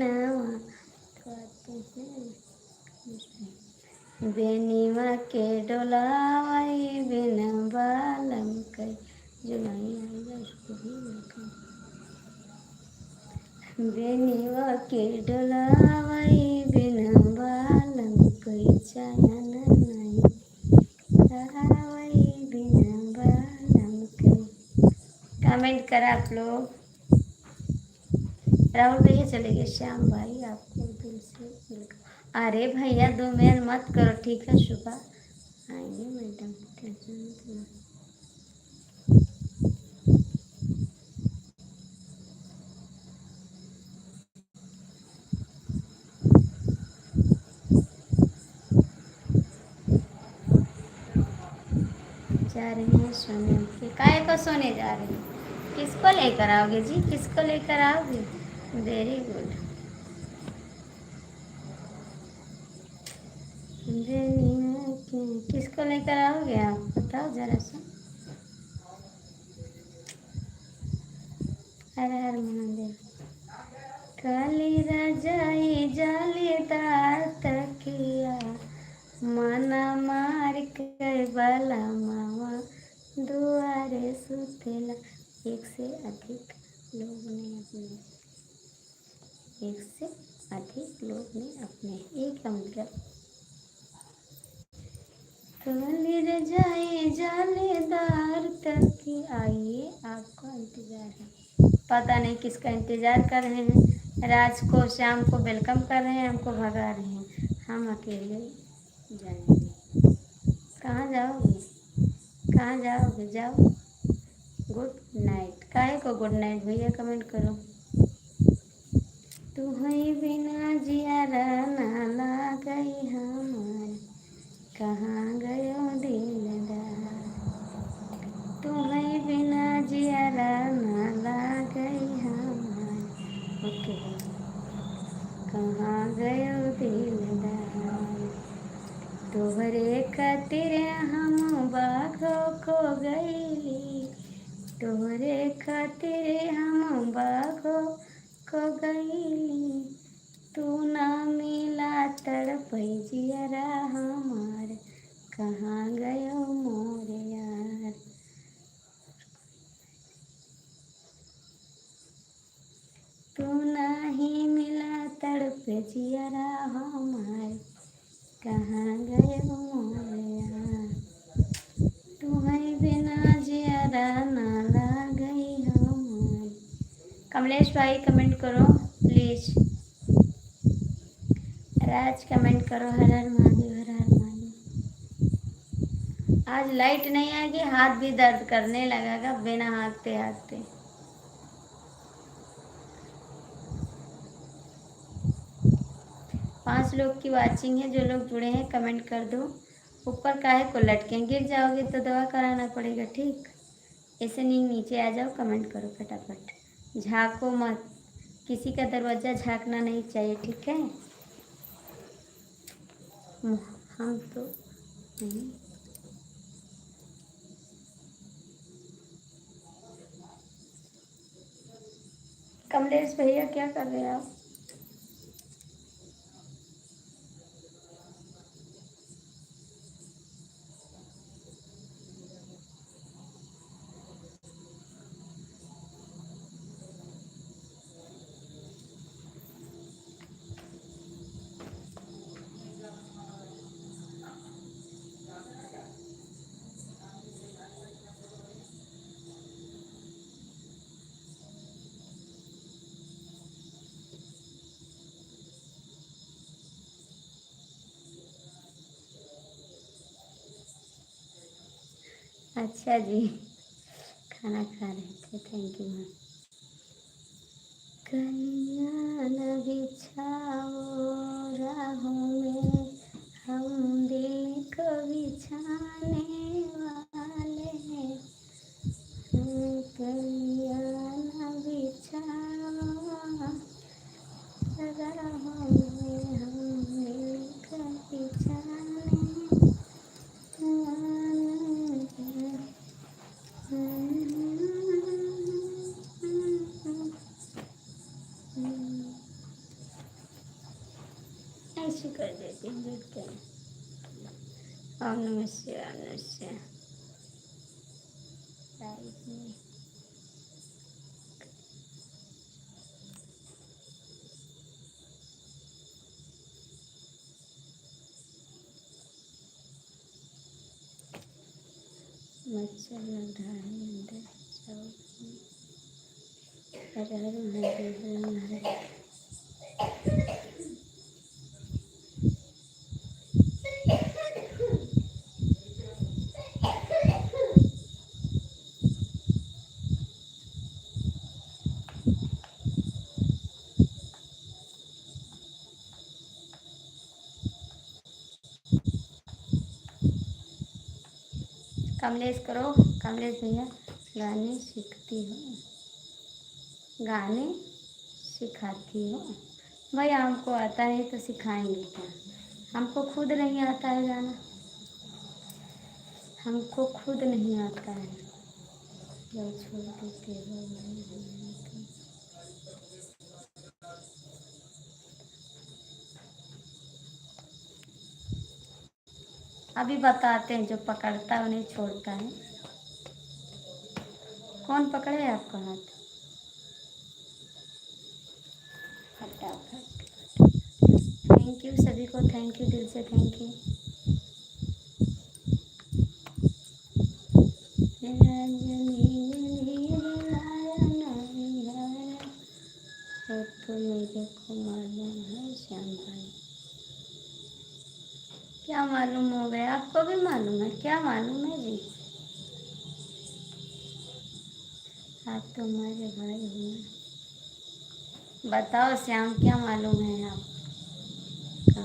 बेनीमा के डोलावाई, बिन बालम कई, जो नहीं आएगा उसको भी वेलकम। बेनीमा के डोलावाई, बिन बालम कई चयन नहीं आवाई, बिन बालम कई। कमेंट करा आप लोग। राहुल भैया चले गए, श्याम भाई आपको दिल से वेलकम। अरे भैया 2 मेल मत करो, ठीक है? सुबह आएंगे मैडम, टेंशन मत लो। जा रहे हैं सोने के, काय को सोने जा रहे हैं? किसको लेकर आओगे जी, किसको लेकर आओगे? Very good. किसको लेकर आओगे आप, बताओ जरा सा। हर हर महादेव। काली रजाई जालीदार तकिया, मना मार कर बाला मामा दुआरे सुतेला। एक से अधिक लोग ने अपने एक का मतलब। काली रजाई जालीदार तकिया, आइए आपका इंतजार है। पता नहीं किसका इंतजार कर रहे हैं। राज को, श्याम को वेलकम कर रहे हैं, हमको भगा रहे हैं। हम अकेले जाएंगे। कहाँ जाओगे, कहाँ जाओगे? जाओ। Good night. काहे को गुड नाइट भैया, कमेंट करो। तुम्हें बिना जियारा ना लागई हमार, कहाँ गयो दिलदार। तुम्हें बिना जियारा ना लागई हमार, ओके, कहाँ गयो दिलदार। तोहरे खातिर हम बाघो को गईली, तोहरे खातिर हम बाघो को गईली। तू ना मिला तड़पई जियरा हमार, कहाँ गयो मोर यार। तू नहीं मिला तड़पे जियरा हमार, कहाँ गयो मोर यार। तुम्हें बिना जियरा ना लागई हमार। कमलेश भाई कमेंट करो प्लीज। राज कमेंट करो, हर हर महादेव, हर हर महादेव। आज लाइट नहीं आएगी, हाथ भी दर्द करने लगेगा बिना हाँकते हाँकते। पांच लोग की वाचिंग है, जो लोग जुड़े हैं कमेंट कर दो। ऊपर काहे को लटके, गिर जाओगे तो दवा कराना पड़ेगा, ठीक? ऐसे नहीं, नीचे आ जाओ, कमेंट करो फटाफट। झाँको मत, किसी का दरवाज़ा झाँकना नहीं चाहिए, ठीक है? हम तो नहीं। कमलेश भैया क्या कर रहे हैं आप? अच्छा जी, खाना खा रहे थे, थैंक यू मैम। कलियां न बिछाओ राहों में, हम दिल को बिछाने वाले हैं। कलियां न बिछाओ राहों में, हम दिल को बिछाने वाले हैं। ऐसे कर देती हूँ, देखते हैं। ओम नमः शिवाय, ओम नमः शिवाय। राइट में मच्छर लग रहा है अंदर। जाओ। हर हर महादेव, हर महादेव। कमलेश करो, कमलेश भैया गाने सीखती हो, गाने सिखाती हो। भाई हमको आता है तो सिखाएंगे क्या? हमको खुद नहीं आता है गाना, हमको खुद नहीं आता है। जो छोड़ देते हो अभी बताते हैं, जो पकड़ता है उन्हें छोड़ता है। कौन पकड़े है आपका हाथ? फटाफट। थैंक यू सभी को, थैंक यू, दिल से थैंक यू। तो मेरे को मालूम है श्याम भाई। क्या मालूम हो गया? आपको भी मालूम है? क्या मालूम है जी? आप तो हमारे भाई हो ना। बताओ श्याम, क्या मालूम है आपका?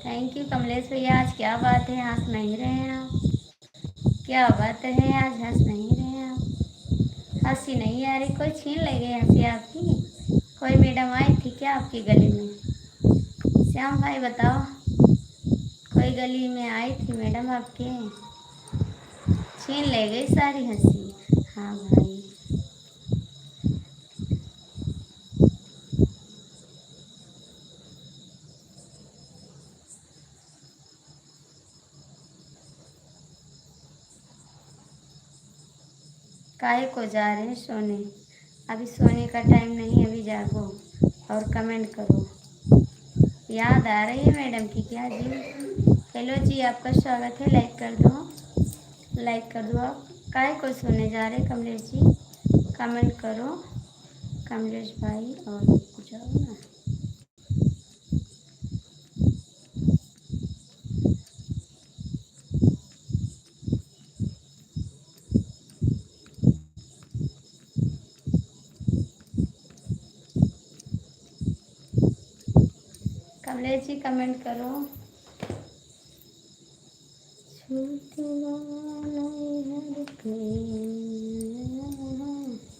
थैंक यू कमलेश भैया। आज क्या बात है, हंस नहीं रहे हैं आप? क्या बात है, आज हंस नहीं रहे हैं आप? हंसी नहीं आ रही? कोई छीन ले गई हंसी आपकी? कोई मैडम आई थी क्या आपकी गली में? श्याम भाई बताओ, कोई गली में आई थी मैडम आपके? छीन ले गई सारी हंसी? हाँ भाई। काहे को जा रहे हैं सोने? अभी सोने का टाइम नहीं, अभी जागो और कमेंट करो। याद आ रही है मैडम की क्या जी? हेलो जी, आपका स्वागत है। लाइक कर दो, लाइक कर दो। आप काहे को सोने जा रहे कमलेश जी? कमेंट करो कमलेश भाई और जाओ ना। कमलेश जी कमेंट करो।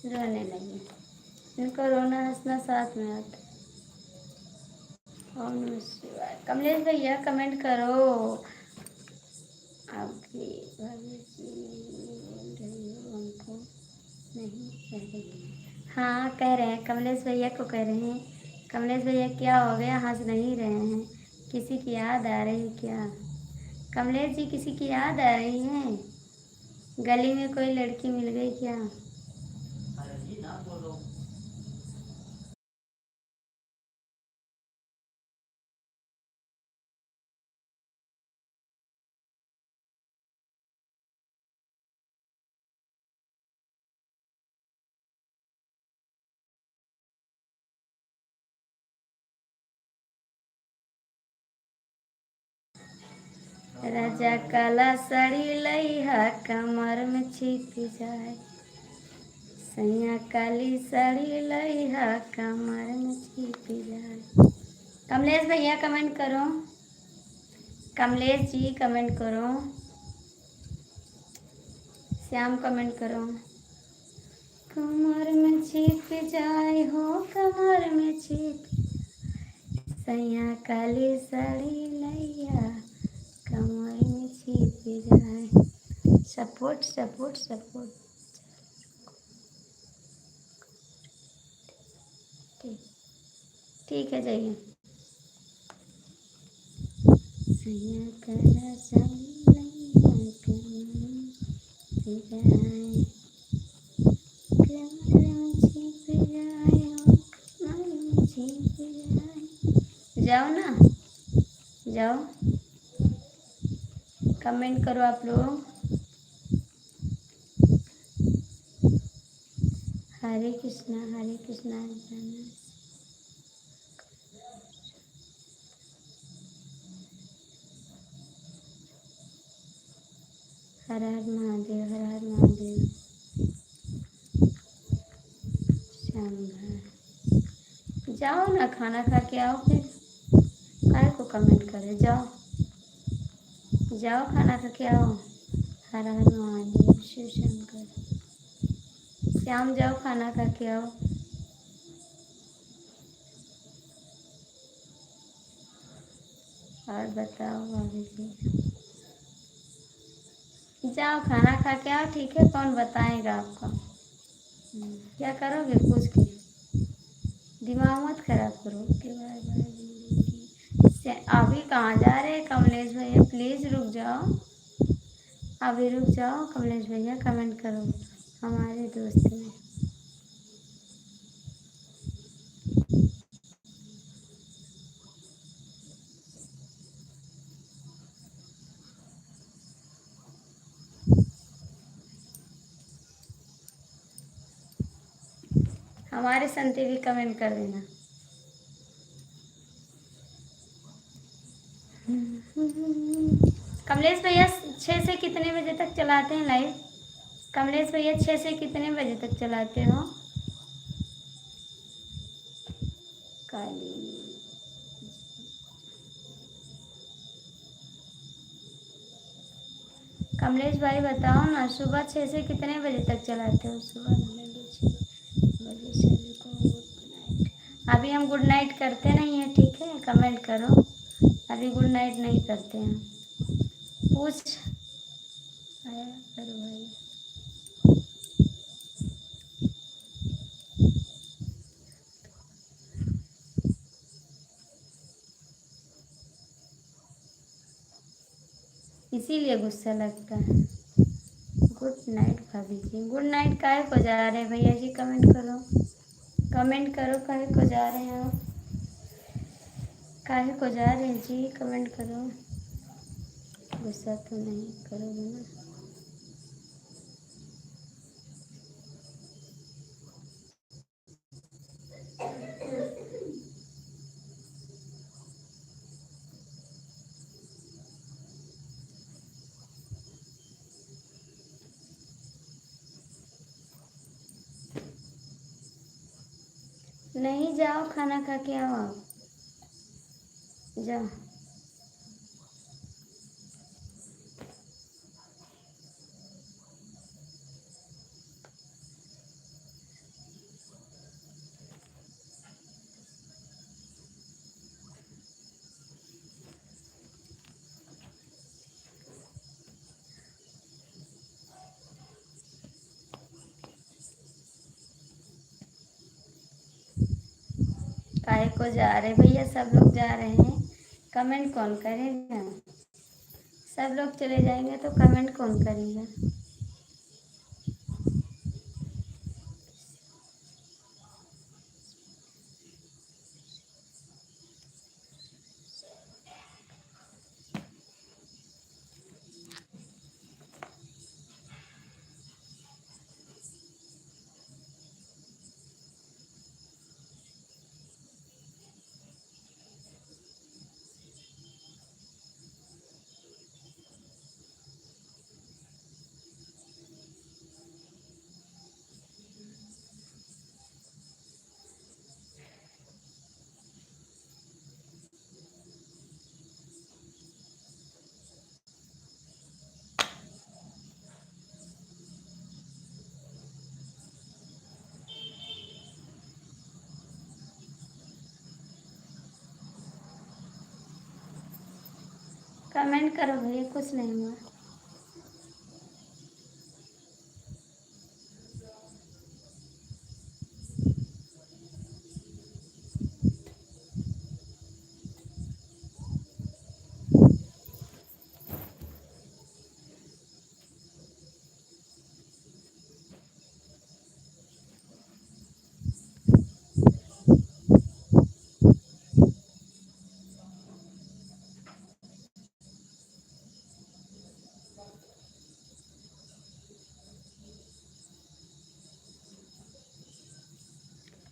रोने लगे, इनको रोना हंसना साथ में आता है। ओम नमः शिवाय। कमलेश भैया कमेंट करो। आपकी भविष्य बोल रही हो, हमको नहीं कह रही। हाँ कह रहे हैं, कमलेश भैया को कह रहे हैं। कमलेश भैया क्या हो गया, हंस नहीं रहे हैं? किसी की याद आ रही क्या? कमलेश जी किसी की याद आ रही है? गली में कोई लड़की मिल गई क्या? अरे जी ना बोलो। राजा काला साड़ी लइहा कमर में छिप जाए, सैया काली साड़ी लइहा कमर में छिप जाए। कमलेश भैया कमेंट करो, कमलेश जी कमेंट करो, श्याम कमेंट करो। कमर में छिप जाए हो, कमर में छिप, सैया काली साड़ी लइहा कमर में छिप जाए। Support support support. ठीक है, जाइए। सैया काला साड़ी लइहा कमर में छिप जाए, कमर में छिप जाए हो, कमर में छिप जाए। जाओ ना, जाओ, कमेंट करो आप लोग। हरे कृष्णा हरे कृष्णा। हर हर महादेव, हर हर महादेव। श्याम भाई जाओ ना, खाना खा के आओ, फिर काहे को कमेंट करे। जाओ जाओ, खाना खा के आओ। हर हर महादेव, शिव शंकर। श्याम जाओ, खाना खा के आओ। और बताओ भाभी जी। जाओ खाना खा के आओ, ठीक है। कौन बताएगा आपको। क्या करोगे पूछ के, दिमाग मत खराब करो के बाय बाय। अभी कहाँ जा रहे हैं कमलेश भैया, प्लीज़ रुक जाओ, अभी रुक जाओ। कमलेश भैया कमेंट करो हमारे दोस्त में। हमारे संते भी कमेंट कर देना। कमलेश भैया 6 से कितने बजे तक चलाते हैं लाइव। कमलेश भैया 6 से कितने बजे तक चलाते हो। काली कमलेश भाई बताओ ना, सुबह 6 से कितने बजे तक चलाते हो। सुबह 6 बजे से को गुड नाइट। अभी हम गुड नाइट करते नहीं हैं, ठीक है। कमेंट करो, अभी गुड नाइट नहीं करते हैं। पूछ आया करो भाई। इसीलिए गुस्सा लगता है। गुड नाइट भाभी जी। गुड नाइट काहे को जा रहे हैं भैया जी, कमेंट करो, कमेंट करो। काहे को जा रहे हैं आप, काहे को जा रहे हैं जी, कमेंट करो। गुस्सा तो नहीं करोगे ना। नहीं, जाओ खाना खा के आओ आप, जाओ। काहे को जा रहे भैया, सब लोग जा रहे हैं, कमेंट कौन करेगा। सब लोग चले जाएंगे तो कमेंट कौन करेगा। कमेंट करो भैया, कुछ नहीं हुआ।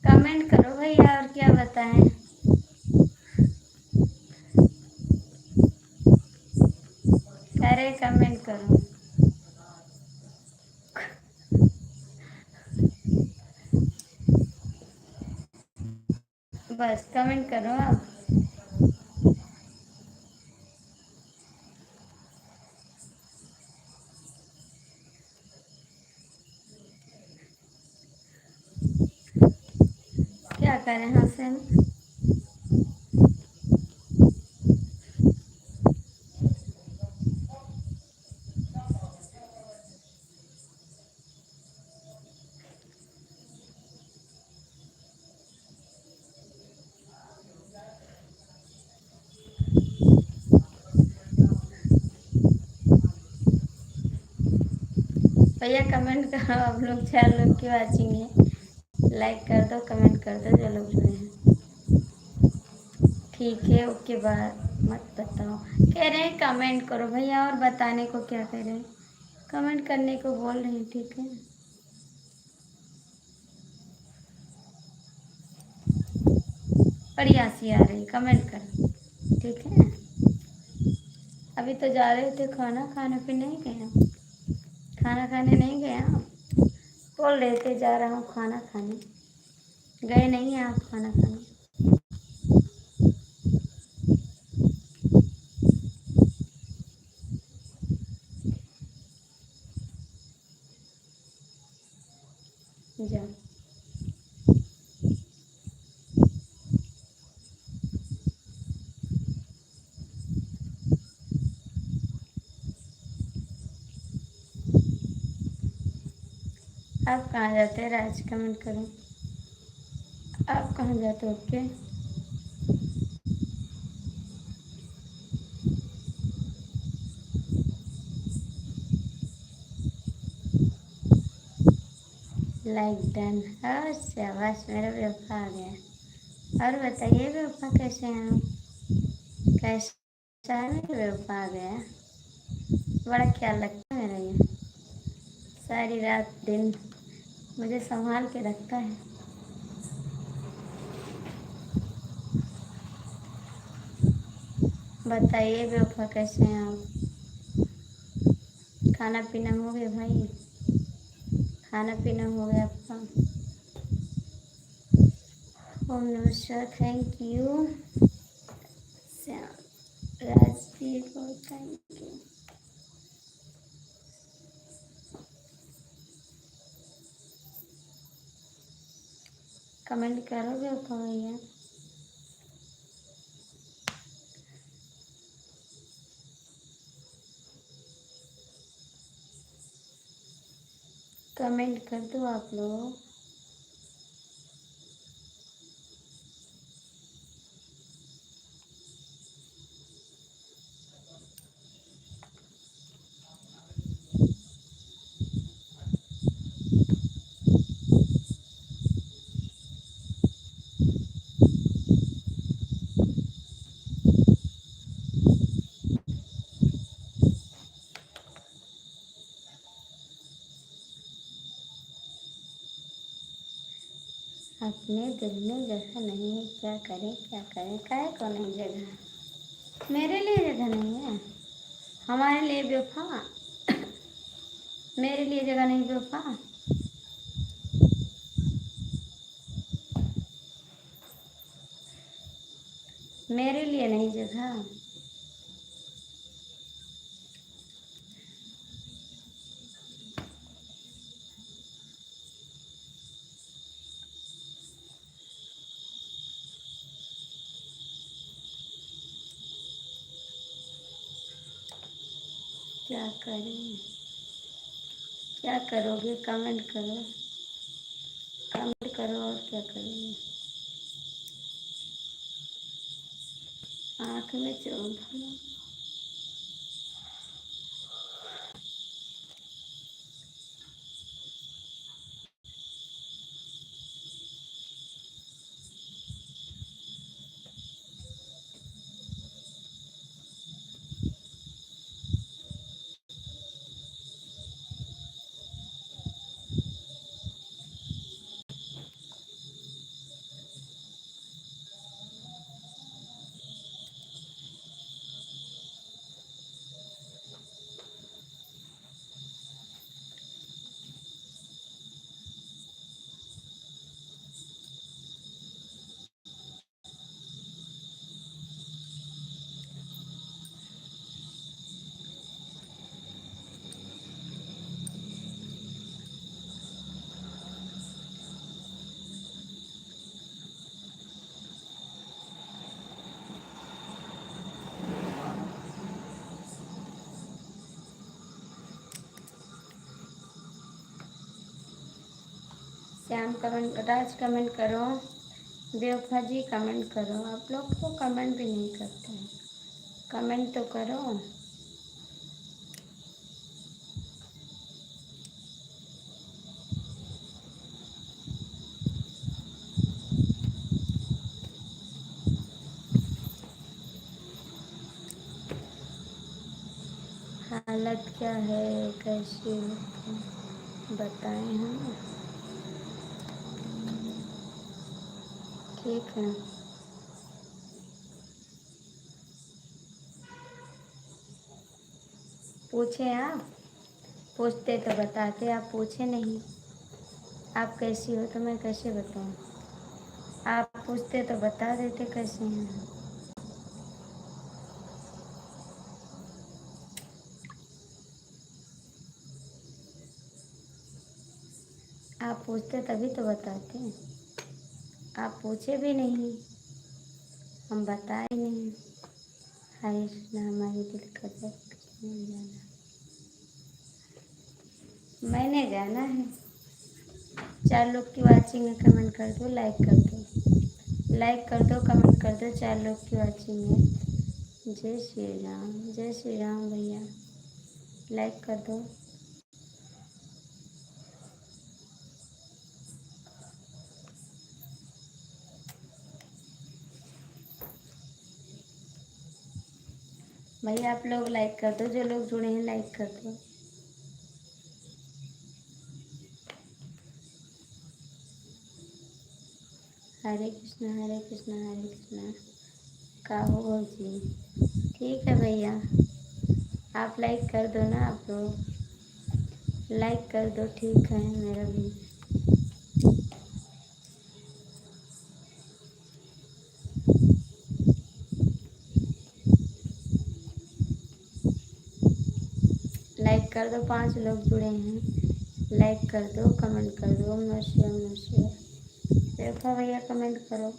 कमेंट करो भैया, और क्या बताएं। अरे कमेंट करो, बस कमेंट करो आप। क्या करें हंसे हम। भैया कमेंट करो, आप लोग 4 लोग की वाचिंग है। लाइक कर दो, कमेंट कर दो जो लोग जुड़े हैं। ठीक है, ओके, बात मत बताओ। कह रहे हैं कमेंट करो भैया, और बताने को क्या कह रहे हैं, कमेंट करने को बोल रहे हैं, ठीक है। बड़ी हंसी आ रही, कमेंट करो, ठीक है। अभी तो जा रहे थे खाना खाने पे, नहीं गए हम? खाना खाने नहीं गए हम? बोल रहे थे जा रहा हूँ खाना खाने, गए नहीं हैं आप खाना खाने? जाओ। आप कहाँ जाते हैं राज, कमेंट करो। आप कहाँ जाते हो? Okay, like done. हाँ शाबाश, मेरा बेवफा आ गया। और बताइए बेवफा कैसे हैं आप? कैसा है मेरा बेवफा आ गया? बड़ा ख्याल रखता है मेरा ये, सारी रात दिन मुझे संभाल के रखता है। बताइए बेवफा कैसे हैं आप? खाना पीना हो गया भाई? खाना पीना हो गया आपका? ओम नमस्कार, thank you. Shyam Rajdeep, thank you. Comment करोगे तो भैया? कमेंट कर दो आप लोग। अपने दिल में जगह नहीं है, क्या करें क्या करें, काहे को नहीं जगह? मेरे लिए जगह नहीं है? हमारे लिए बेवफा? मेरे लिए जगह नहीं बेवफा? मेरे लिए नहीं जगह? क्या करें? क्या करोगे? कमेंट करो, कमेंट करो, और क्या करोगे? आँख में चोट। श्याम कमेंट, राज कमेंट करो, बेवफा जी कमेंट करो। आप लोग तो कमेंट भी नहीं करते हैं, कमेंट तो करो। हालत क्या है, कैसी हो, बताएं हम। ठीक है, पूछे आप? पूछते तो बताते, आप पूछे नहीं। आप कैसी हो तो मैं कैसे बताऊं? आप पूछते तो बता देते कैसे हैं। आप पूछते तभी तो बताते। आप पूछे भी नहीं, हम बताए नहीं। हाय कृष्णा, हमारी दिल का दर्द नहीं जाना। मैंने जाना है। 4 लोग की वाचिंग है, कमेंट कर दो, लाइक कर दो, लाइक कर दो, कमेंट कर दो। 4 लोग की वाचिंग है। जय श्री राम, जय श्री राम भैया, लाइक कर दो। भैया आप लोग लाइक कर दो, जो लोग जुड़े हैं लाइक कर दो। हरे कृष्णा, हरे कृष्णा, हरे कृष्णा। का हो जी? ठीक है भैया, आप लाइक कर दो ना, आप लोग लाइक कर दो। ठीक है, मेरा भी लाइक कर दो। 5 लोग जुड़े हैं, लाइक कर दो, कमेंट कर दो। ओम नमः शिवाय, ओम नमः शिवाय। देखो भैया, कमेंट करो।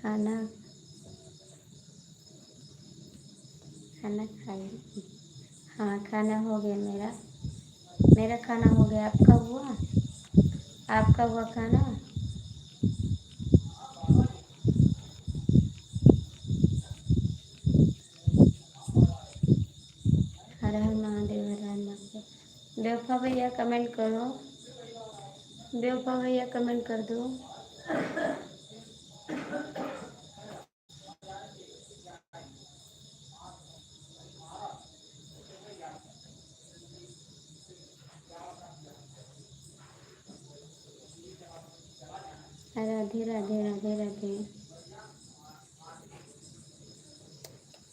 खाना, खाना खाई? हाँ, खाना हो गया मेरा। मेरा खाना हो गया, आपका हुआ? आपका हुआ खाना? हर हर महादेव, हर हर महादेव। बेवफा भैया कमेंट करो, बेवफा भैया कमेंट कर दो। राधे राधे, राधे राधे,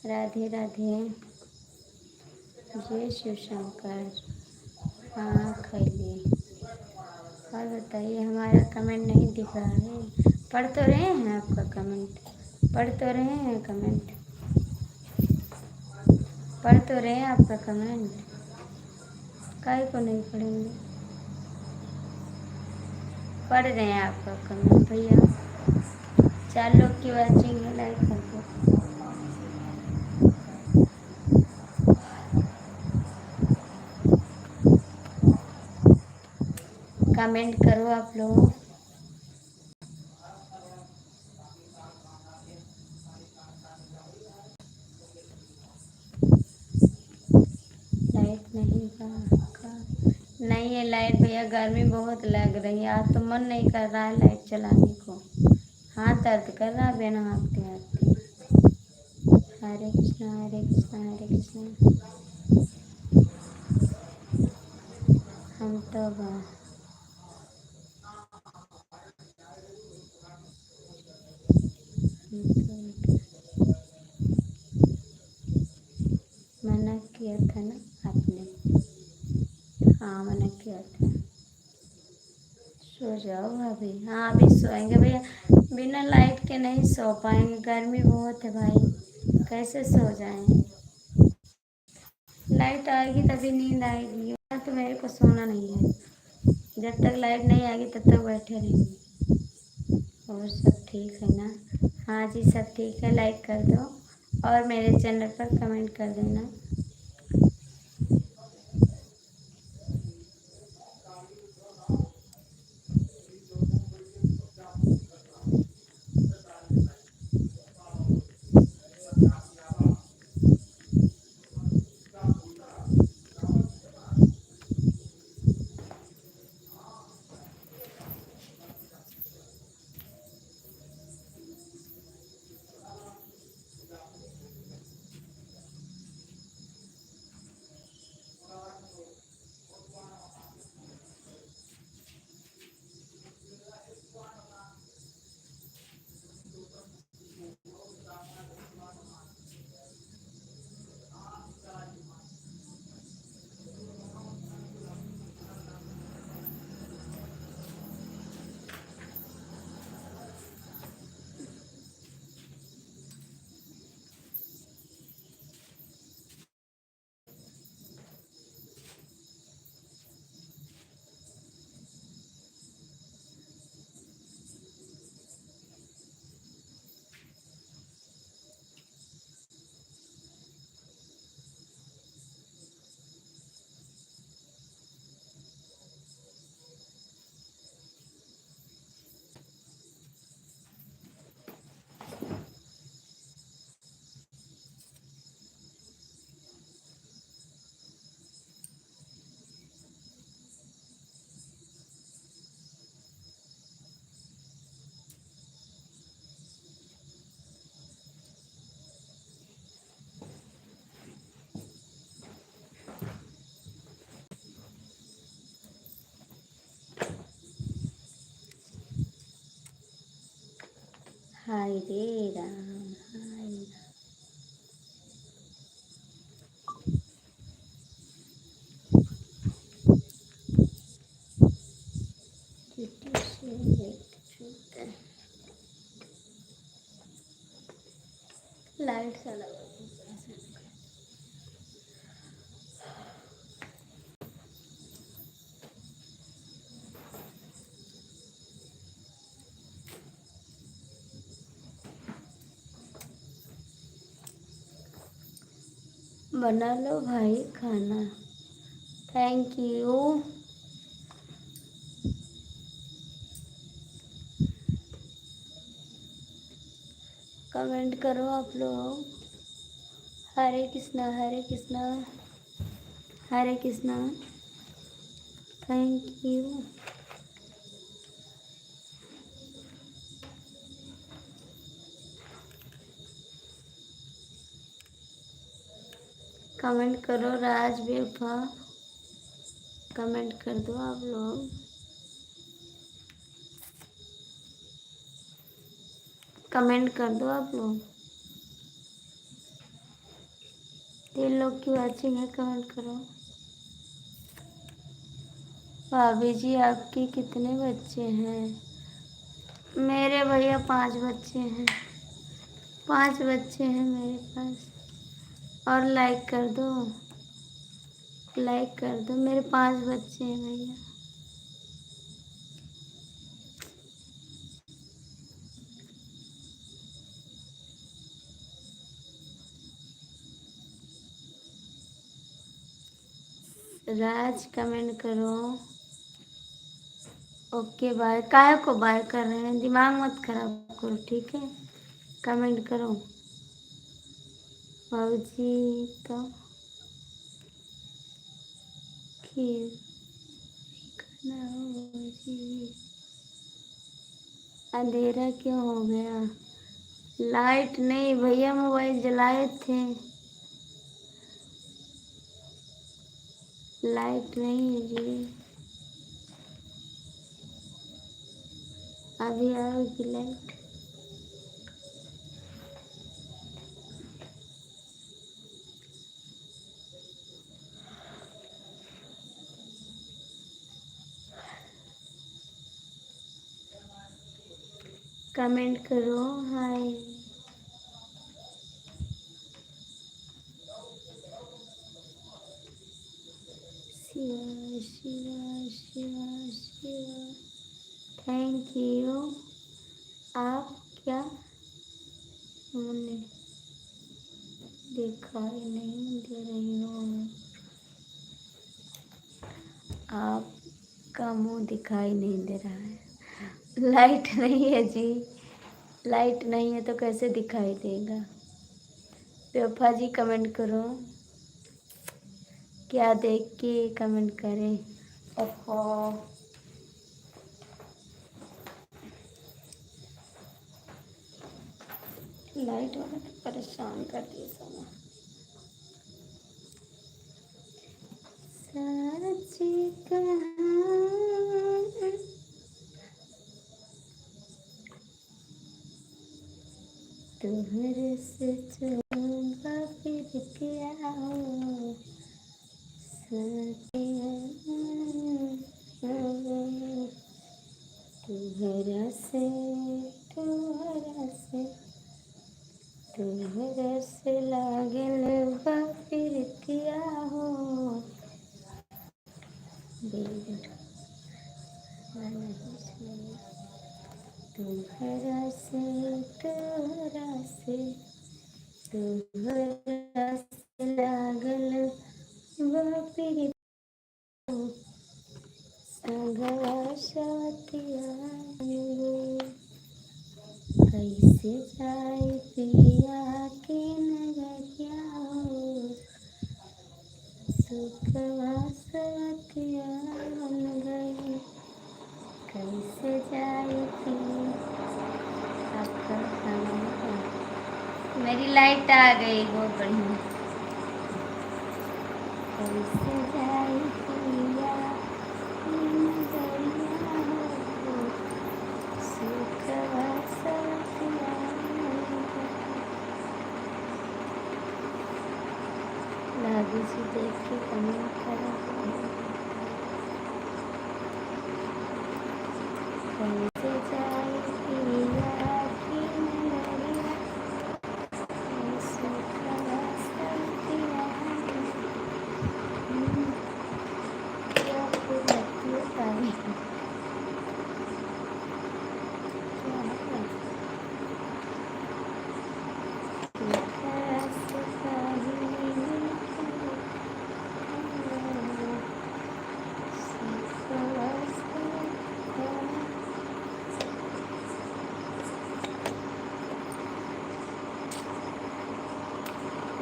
राधे राधे। जय शिव शंकर। हाँ खाइए। और बताइए, हमारा कमेंट नहीं दिख रहा है। पढ़ तो रहे हैं आपका कमेंट, पढ़ तो रहे हैं कमेंट, पढ़ तो रहे हैं आपका कमेंट। काहे को नहीं पढ़ेंगे? पढ़ रहे हैं आपका कमेंट भैया। 4 लोग की वाचिंग है, लाइक कर दो। कमेंट करो आप लोग। लाइट नहीं का नहीं है लाइट भैया, गर्मी बहुत लग रही है। आज तो मन नहीं कर रहा है लाइट चलाने को। हाथ दर्द कर रहा है बिना हाँकते हाँकते। हरे कृष्णा हरे कृष्णा हरे कृष्णा। हम तो मना किया था ना आपने? हाँ मना किया था। सो जाओ अभी। हाँ अभी सोएंगे भैया, बिना लाइट के नहीं सो पाएंगे, गर्मी बहुत है भाई, कैसे सो जाएं? लाइट आएगी तभी नींद आएगी, वरना तो मेरे को सोना नहीं है। जब तक लाइट नहीं आएगी तब तक बैठे रहेंगे। और सब ठीक है ना? हाँ जी सब ठीक है। लाइक कर दो और मेरे चैनल पर कमेंट कर देना। हाय रे राम हाय राम। चिट्ठी से एक छूट लाइट चला बना लो भाई खाना। Thank you. कमेंट करो आप लोग। हरे कृष्णा हरे कृष्णा हरे कृष्णा। Thank you. कमेंट करो राज बेफा। कमेंट कर दो आप लोग। कमेंट कर दो आप लोग। 3 लोग की वाचिंग है, कमेंट करो। भाभी जी आपके कितने बच्चे हैं? मेरे भैया 5 बच्चे हैं। 5 बच्चे हैं मेरे पास। और लाइक कर दो। लाइक कर दो। मेरे 5 बच्चे हैं भैया। राज कमेंट करो। Okay bye. काहे को बाय कर रहे हैं? दिमाग मत खराब करो, ठीक है? कमेंट करो। बाबूजी तो खीर खाना हो बाबूजी। अंधेरा क्यों हो गया? लाइट नहीं भैया, मोबाइल जलाए थे। लाइट नहीं है जी। अभी आएगी लाइट। कमेंट करो hi. Shiva Shiva Shiva Shiva. Thank you. आप क्या मुझे दिखाई नहीं दे रही हो? आपका मुंह दिखाई नहीं दे रहा है। लाइट नहीं है जी। लाइट नहीं है तो कैसे दिखाई देगा? बेवफा जी कमेंट करो। क्या देख के कमेंट करें? ओहो, लाइट वाला तो परेशान कर दिया साला। सच कहाँ तुम्हारे से चलूंगा फिर क्या हो? सच तुम्हारा से तुम्हारा से तुम्हारा से लागल बा फिर क्या हो? तुम्हारा से तुम्हारा से तुम्हारा से लागल बा फिर संगवा साथिया कैसे जाए पिया के नगरिया हो? सुखवा साथिया बन गई कैसे जाए पिया। आपका खाना मेरी लाइट आ गई, बहुत बढ़िया। कैसे जाए पिया लागी जी देख के कमेंट करो। कैसे जाए पिया की नगरिया सुखवा साथिया। क्या फुलती तारी क्या है?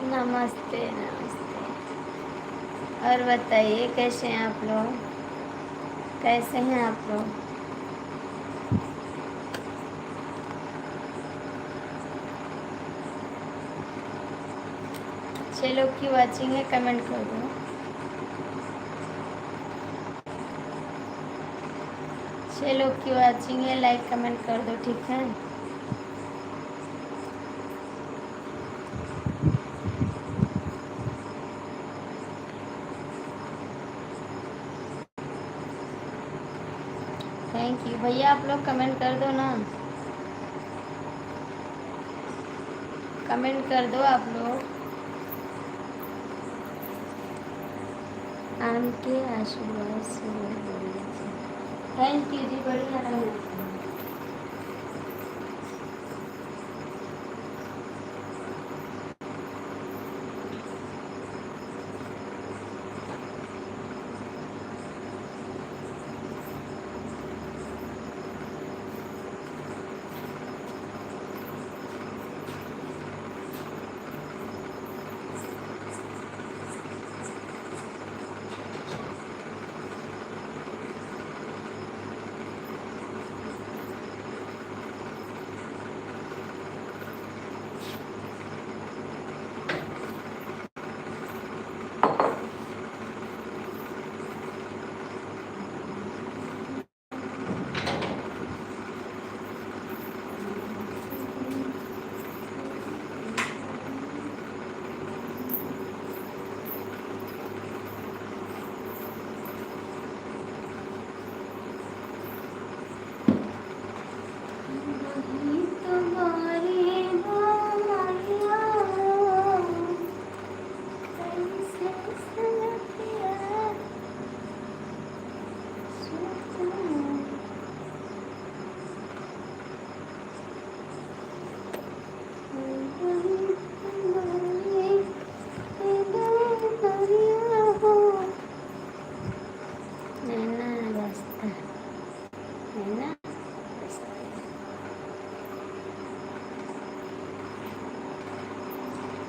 नमस्ते नमस्ते। और बताइए कैसे हैं आप लोग? कैसे हैं आप लोग? छह लोग की वाचिंग है, कमेंट कर दो। 6 लोग की वाचिंग है, लाइक कमेंट कर दो, ठीक है? थैंक यू भैया। आप लोग कमेंट कर दो ना, कमेंट कर दो आप लोग। आम के आशीर्वाद से बढ़िया से। थैंक यू जी, बढ़िया रहना।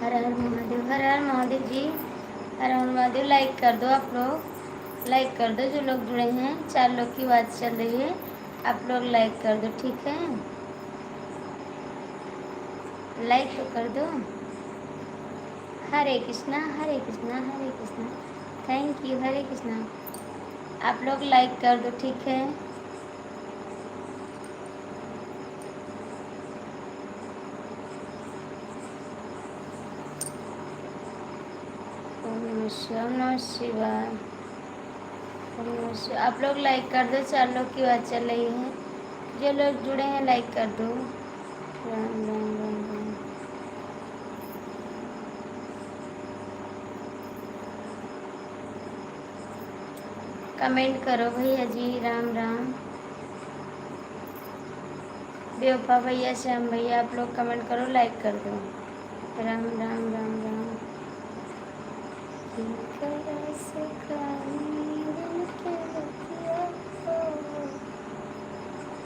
हर हर महादेव, हर हर महादेव जी, हर हर महादेव। लाइक कर दो आप लोग, लाइक कर दो। जो लोग जुड़े हैं, 4 लोग की बात चल रही है, आप लोग लाइक कर दो, ठीक है? लाइक तो कर दो। हरे कृष्णा, हरे कृष्णा, हरे कृष्णा। थैंक यू, हरे कृष्णा। आप लोग लाइक कर दो, ठीक है? ओम नमः शिवाय, ओम नमः शिवाय। आप लोग लाइक कर दो, 4 लोग की बात चल रही है। जो लोग जुड़े हैं लाइक कर दो। राम राम राम राम। कमेंट करो भैया जी, राम राम। बेवफा भैया, श्याम भैया, आप लोग कमेंट करो, लाइक कर दो। राम राम राम राम।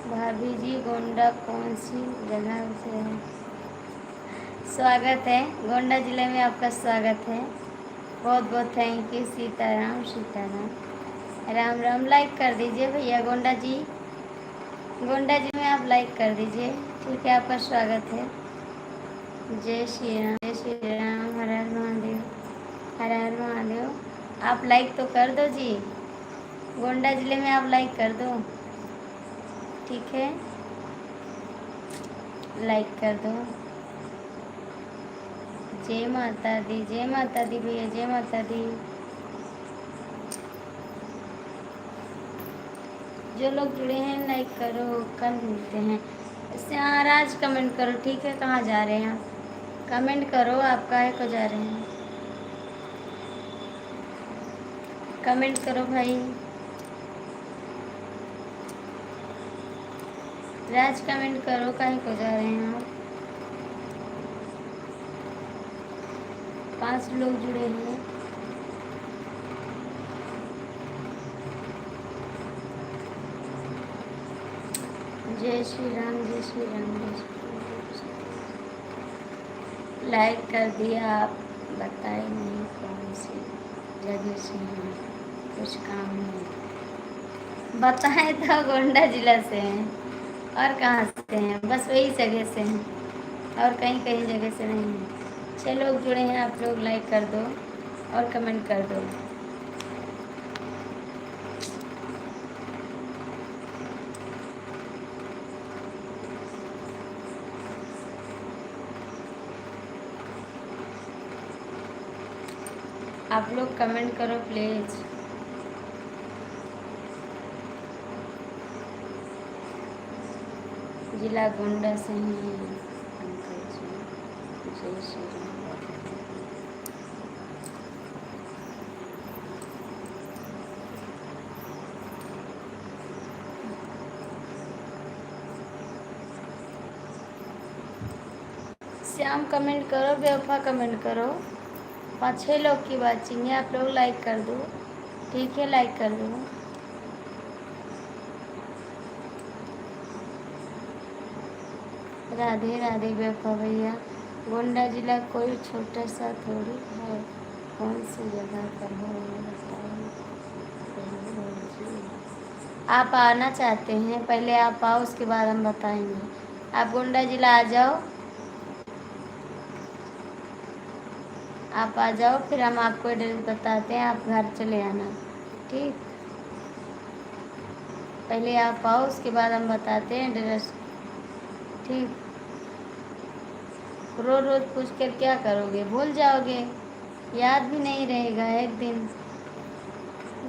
भाभी जी, गोंडा कौन सी जगह से है? स्वागत है, गोंडा जिले में आपका स्वागत है। बहुत बहुत thank you. Sitaram Sitaram, Ram Ram. Like कर दीजिए भैया, गोंडा जी, गोंडा जी में आप लाइक कर दीजिए, ठीक है? आपका स्वागत है। जय श्री राम, जय श्री राम, हर हर महादेव, हर हर महादेव। आप लाइक तो कर दो जी, गोंडा जिले में आप लाइक कर दो, ठीक है? लाइक कर दो। जय माता दी, जय माता दी भैया, जय माता दी। जो लोग जुड़े हैं लाइक करो, कल मिलते हैं। इससे आज कमेंट करो, ठीक है? कहाँ जा रहे हैं आप? कमेंट करो, आप काहे को जा रहे हैं? कमेंट करो भाई। राज कमेंट करो, काहे को जा रहे हैं आप? 5 लोग जुड़े हैं। जय श्री राम, जय श्री राम, जय श्री राम। लाइक कर दिया, आप बताए नहीं कौन सी जगह से हैं, कुछ काम नहीं बताएं तो। गोंडा जिला से हैं, और कहाँ से हैं? बस वही जगह से हैं, और कहीं कहीं जगह से नहीं हैं। 6 लोग जुड़े हैं, आप लोग लाइक कर दो और कमेंट कर दो। आप लोग कमेंट करो प्लीज़। जिला गोंडा से हैं अंकल जी। जय श्री राम। श्याम कमेंट करो, बेवफा कमेंट करो। 5-6 लोग की वाचिंग है, आप लोग लाइक कर दो। ठीक है, लाइक कर दो। राधे राधे बेवफा भैया। गोंडा जिला कोई छोटा सा थोड़ी है, कौन सी जगह पर है ये बताइए। आप आना चाहते हैं, पहले आप आओ, उसके बाद हम बताएंगे। आप गोंडा जिला आ जाओ, आप आ जाओ, फिर हम आपको एड्रेस बताते हैं, आप घर चले आना। ठीक, पहले आप आओ, उसके बाद हम बताते हैं एड्रेस। ठीक, रोज रोज पूछ कर क्या करोगे, भूल जाओगे, याद भी नहीं रहेगा एक दिन।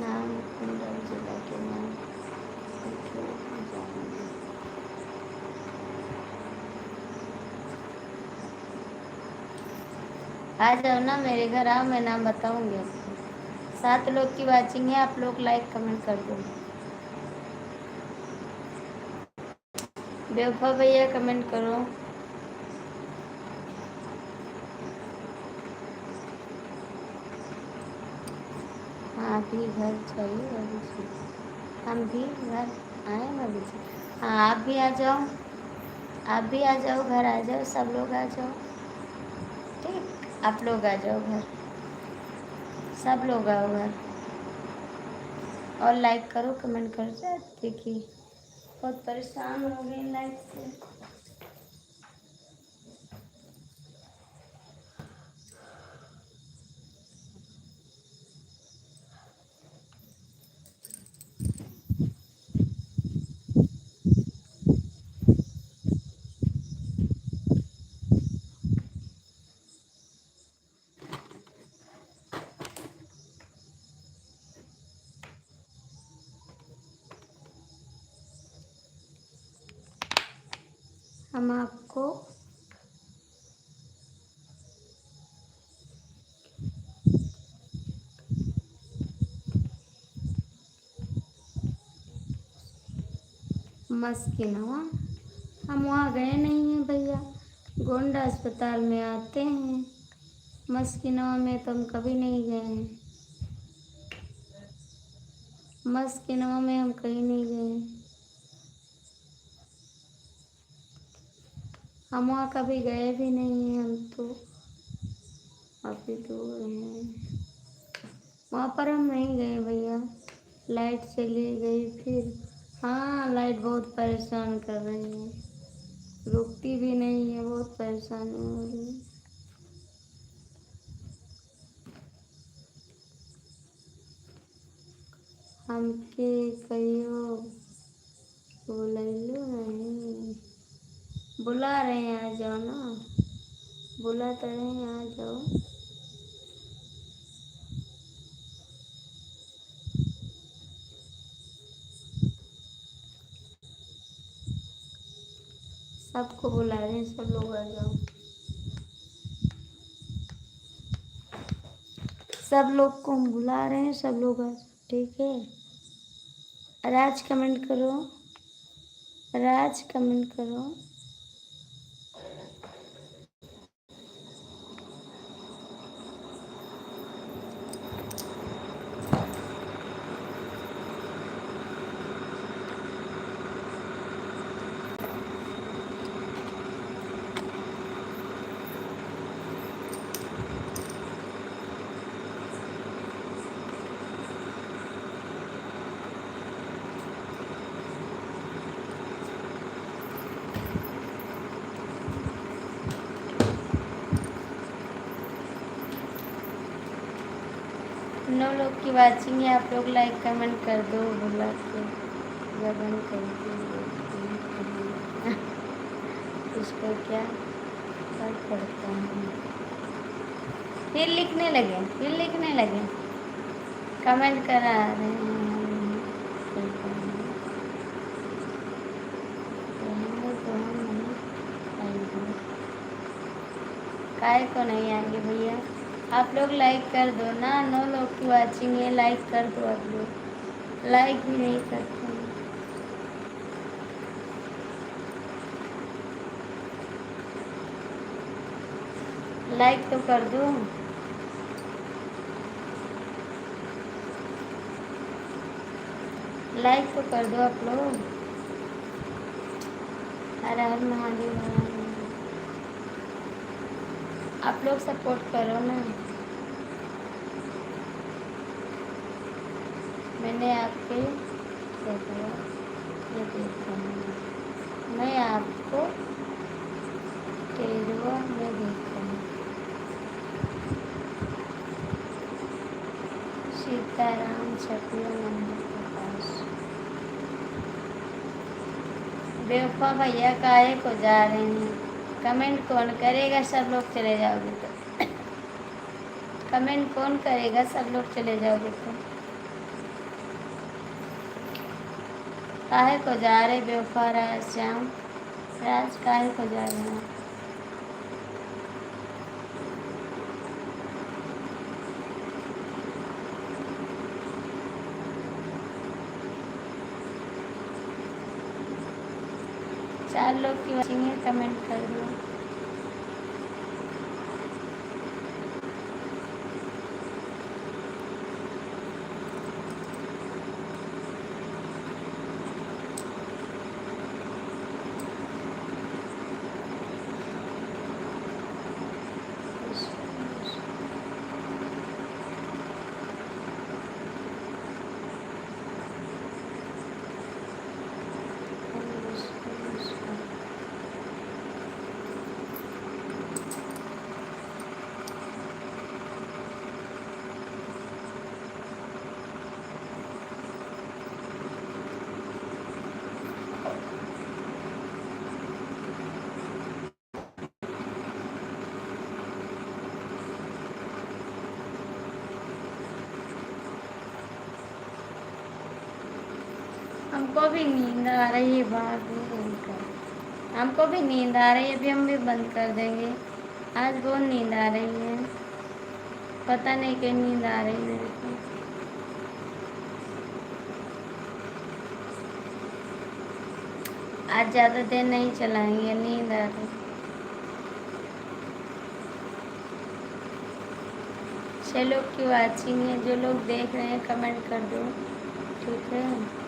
नाम गोंडा जिला के नाम आ जाओ ना, मेरे घर आओ, मैं नाम बताऊंगी आपको। 7 लोग की वाचिंग है, आप लोग लाइक कमेंट कर दो। बेवफा भैया कमेंट करो। हाँ, भी घर चाहिए अभी से। हम भी घर आए अभी से। हाँ, आप भी आ जाओ, आप भी आ जाओ, घर आ जाओ, सब लोग आ जाओ। ठीक, आप लोग आ जाओ घर, सब लोग आओ घर। और लाइक करो, कमेंट कर जाए। देखिए, बहुत परेशान हो गए लाइक से। हम आपको मस्किनवा, हम वहाँ गए नहीं हैं भैया, गोंडा अस्पताल में आते हैं। मस्किनवा में तो हम कभी नहीं गए हैं। मस्किनवा में हम कहीं नहीं गए, हम वहाँ कभी गए भी नहीं हैं। हम तो अभी दूर हैं, वहाँ पर हम नहीं गए भैया। लाइट चली गई फिर। हाँ, लाइट बहुत परेशान कर रही है, रुकती भी नहीं है, बहुत परेशानी हो रही है। हमके कहियो बुलैलो नहीं, बुला रहे हैं, आ जाओ ना, बुला तो रहे हैं, आ जाओ। सबको बुला रहे हैं, सब लोग आ जाओ। सब लोग को हम बुला रहे हैं, सब लोग आ जाओ। ठीक है, राज कमेंट करो, राज कमेंट करो। नौ लोग की वाचिंग है, आप लोग लाइक कमेंट कर दो। बुला के लगन कर उसको क्या फर्क पड़ता है। फिर लिखने लगे, फिर लिखने लगे, कमेंट करा रहे हैं। तो हम नहीं आएंगे, काय को नहीं आएंगे भैया। आप लोग लाइक कर दो ना, 9 लोग की वाचिंग है, लाइक कर दो। आप लोग लाइक भी नहीं करते हैं। लाइक तो कर दो। लाइक तो कर दो आप लोग। हर हर महादेव हर हर महादेव। आप लोग सपोर्ट करो ना। मैंने आपके देखा, ये देखा मैं आपको टेरवा में देखा हूँ। सीताराम छपिया मंदिर के पास। बेवफा भैया काहे को जा रहे हैं? कमेंट कौन करेगा? सब लोग चले जाओगे तो। कमेंट कौन करेगा? सब लोग चले जाओगे तो। काहे को जा रहे बेवफा? राज श्याम राज काहे को जा रहे हैं? चार लोग की वाचिंग है, कमेंट कर दो। हमको भी नींद आ रही है बाबू उनका। हमको भी नींद आ रही है, अभी हम भी बंद कर देंगे। आज बहुत नींद आ रही है, पता नहीं क्या नींद आ रही है मेरे को। आज ज़्यादा देर नहीं चलाएंगे, नींद आ रही। छह लोग की वाचिंग है, जो लोग देख रहे हैं कमेंट कर दो, ठीक है।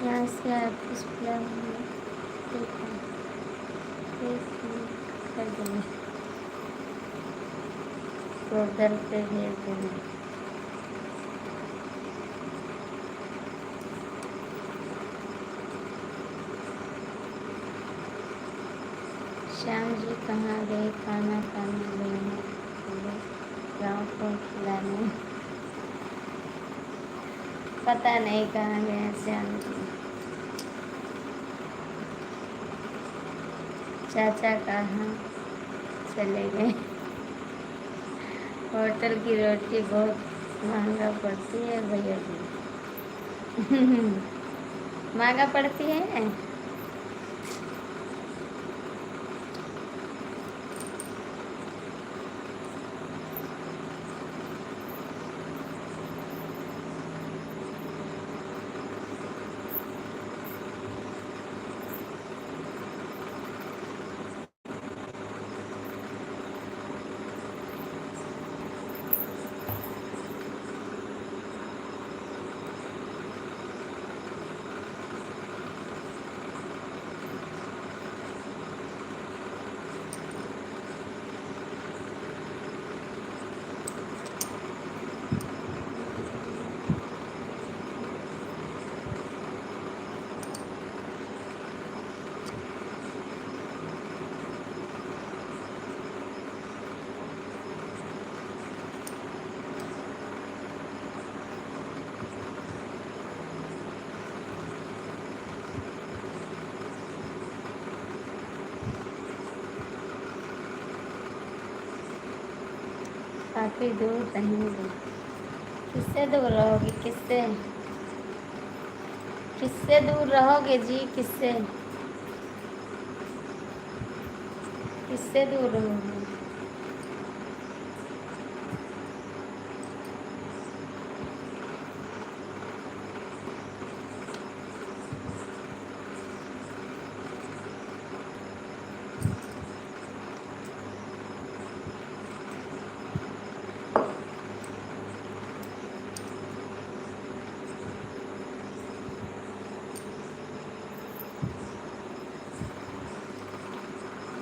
यहाँ से आप इस प्लान में कर देंगे, पोर्टल पे भेज देंगे। श्याम जी कहाँ गए? खाना खाने लेने गाँव को खिलाने। पता नहीं कहाँ गए श्याम जी। चाचा कहाँ चले गए? होटल की रोटी बहुत महंगा पड़ती है भैया जी। महंगा पड़ती है। काफ़ी दूर रहेंगे। किससे दूर रहोगे? किससे? किससे दूर रहोगे जी? किससे? किससे दूर रहोगे?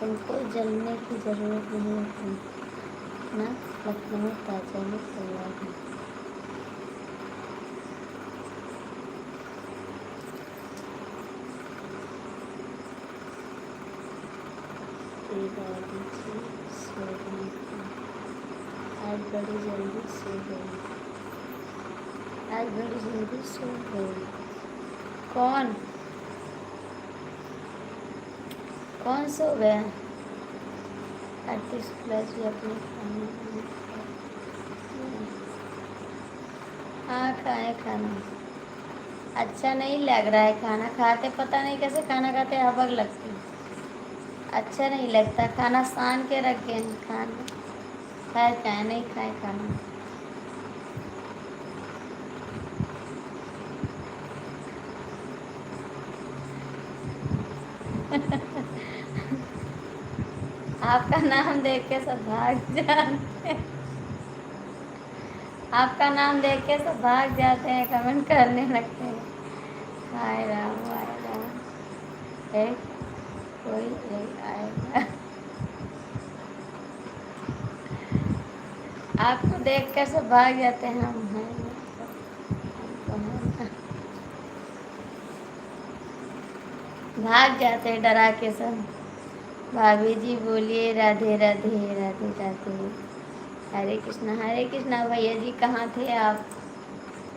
तुमको जलने की ज़रूरत नहीं होती ना। लखनऊ ताजा ही तैयार है। दादी जी सो गई थी। आज बड़ी जल्दी सो गई। आज बड़ी जल्दी सो गई। कौन? कौन सो गया? आरती शुक्ला जी अपने खाने में। हाँ खाए खाना। अच्छा नहीं लग रहा है खाना खाते, पता नहीं कैसे खाना खाते हबक लगती। अच्छा नहीं लगता खाना, सान के रखे हैं खाना। खाए चाहे नहीं खाए खाना। आपका नाम देख के सब भाग जाते हैं। आपका नाम देख के सब भाग जाते हैं, कमेंट करने लगते हैं। हाय राम हाय राम। एक कोई एक आएगा। आपको देख कर सब भाग जाते हैं। हम हैं हमको है। भाग जाते हैं डरा के सब। भाभी जी बोलिए राधे राधे राधे राधे। हरे कृष्णा भैया जी कहाँ थे आप?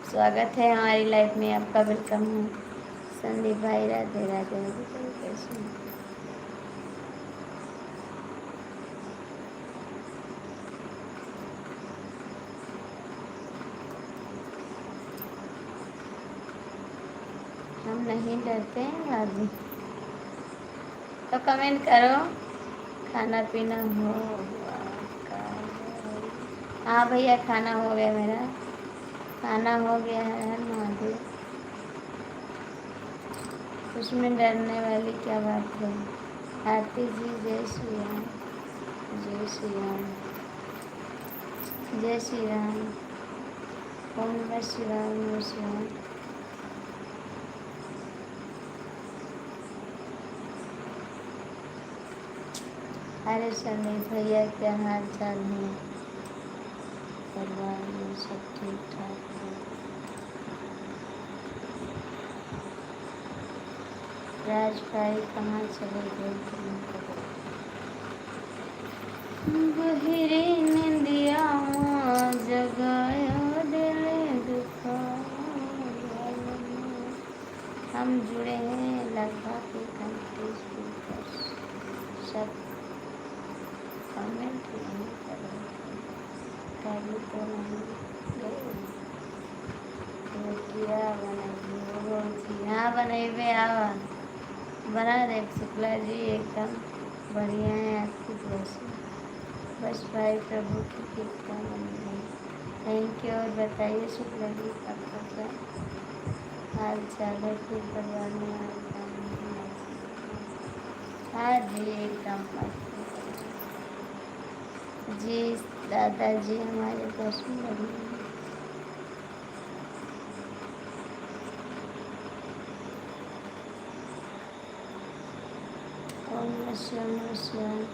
स्वागत है हमारी लाइफ में आपका, वेलकम है। संदीप भाई राधे राधे हरे कृष्ण। हम नहीं डरते हैं भाभी। तो कमेंट करो खाना पीना हो का। हाँ भैया खाना हो गया मेरा। खाना हो गया है महादेव। उसमें डरने वाली क्या बात है? आरती जी जय श्री राम। जय श्री राम। जय श्री राम। ओम नमः शिवाय ओम नमः शिवाय। अरे समीर भैया क्या हाल चाल है? परिवार में सब ठीक ठाक है? राज भाई कहाँ चले गए बहिरी निंदिया जगाया दिल दुखाया। हम जुड़े हैं लगभग के घंटे पर सब कमेंट नहीं करें। कभी तो नहीं गए रोटिया बनाइए। हाँ बनाइए आवा बना दे शुक्ला जी एकदम बढ़िया है आपकी दुआ से। बस भाई प्रभु की कृपा बनी है। Thank you. और बताइए शुक्ला जी आपका क्या हाल चाल है? फिर परिवार में हाँ जी एकदम जी। दादाजी हमारे दर्शन बने। ओम नमः शिवाय नमः शिवाय।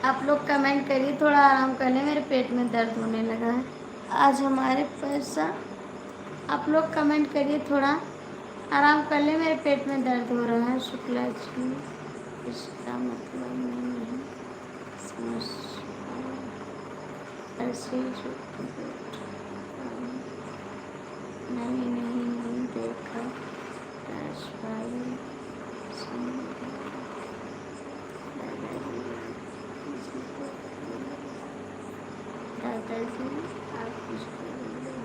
आप लोग कमेंट करिए, थोड़ा आराम कर लें, मेरे पेट में दर्द होने लगा है आज हमारे पैसा। आप लोग कमेंट करिए, थोड़ा आराम कर ले, मेरे पेट में दर्द हो रहा है। शुक्ला जी इसका मतलब नहीं समझ। ऐसे चुप नहीं नहीं नहीं देखा राज भाई दादाजी आप कुछ बोलिए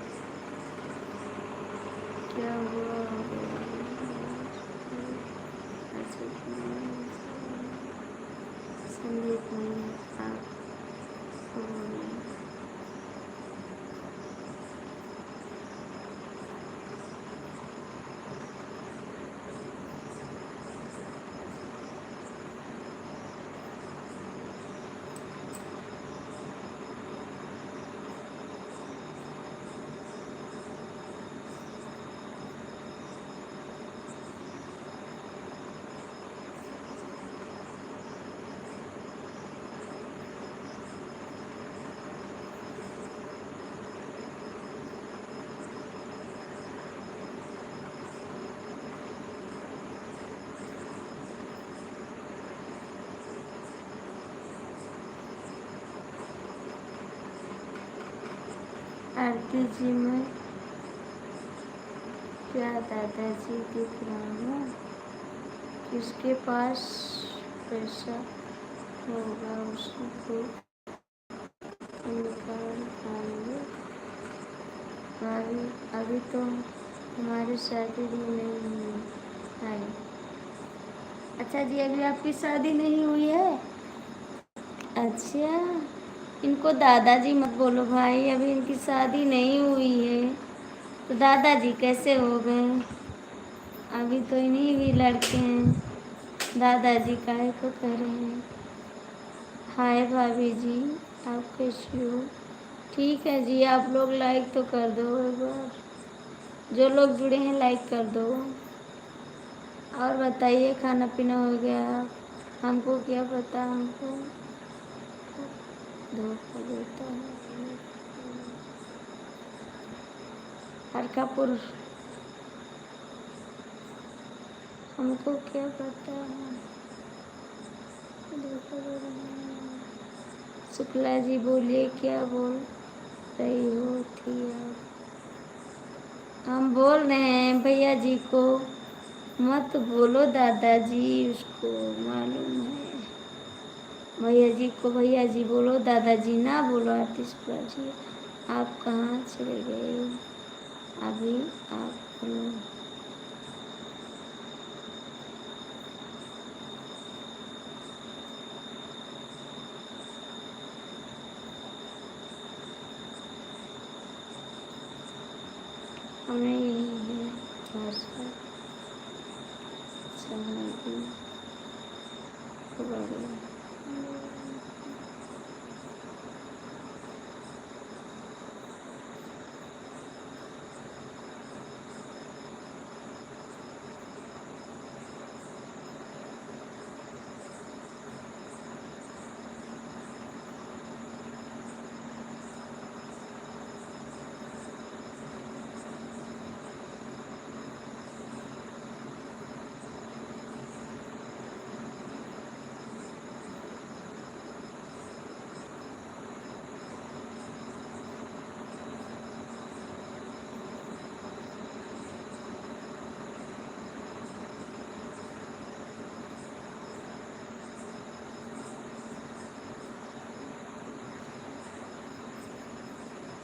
क्या हुआ संगीत नहीं आप बोलिए आरती जी मैं क्या दादाजी दिख रहा हूँ किसके पास पैसा होगा उसको निकाल पाएंगे अभी अभी तो हमारी शादी भी नहीं हुई है। अच्छा जी अभी आपकी शादी नहीं हुई है। अच्छा इनको दादाजी मत बोलो भाई अभी इनकी शादी नहीं हुई है तो दादाजी कैसे हो गए। अभी तो इन्हीं भी लड़के हैं दादाजी काहे को कह रहे हैं। हाय भाभी जी आप कैसी हो। ठीक है जी आप लोग लाइक तो कर दो एक बार जो लोग जुड़े हैं लाइक कर दो। और बताइए खाना पीना हो गया। हमको क्या पता हमको धोखा देता है हरकापुर हमको क्या पता है धोखा दे रहे हैं। शुक्ला जी बोलिए क्या बोल रही हो थी आप। हम बोल रहे हैं भैया जी को मत बोलो दादाजी उसको मालूम है भैया जी को भैया जी बोलो दादाजी ना बोलो आरती शुक्ला जी आप कहाँ चले गए अभी आप बोलो। हमें यही है भाषा समाधि बढ़िया।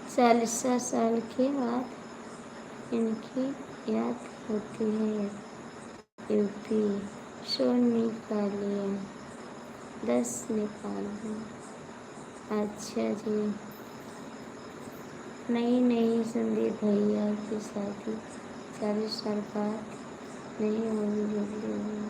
चालीस साल के बाद इनकी याद होती है यूपी। सो निकालिए 10 निकाल दो। अच्छा जी नहीं संदीप भैया की शादी 40 साल बाद नहीं होगी जल्दी।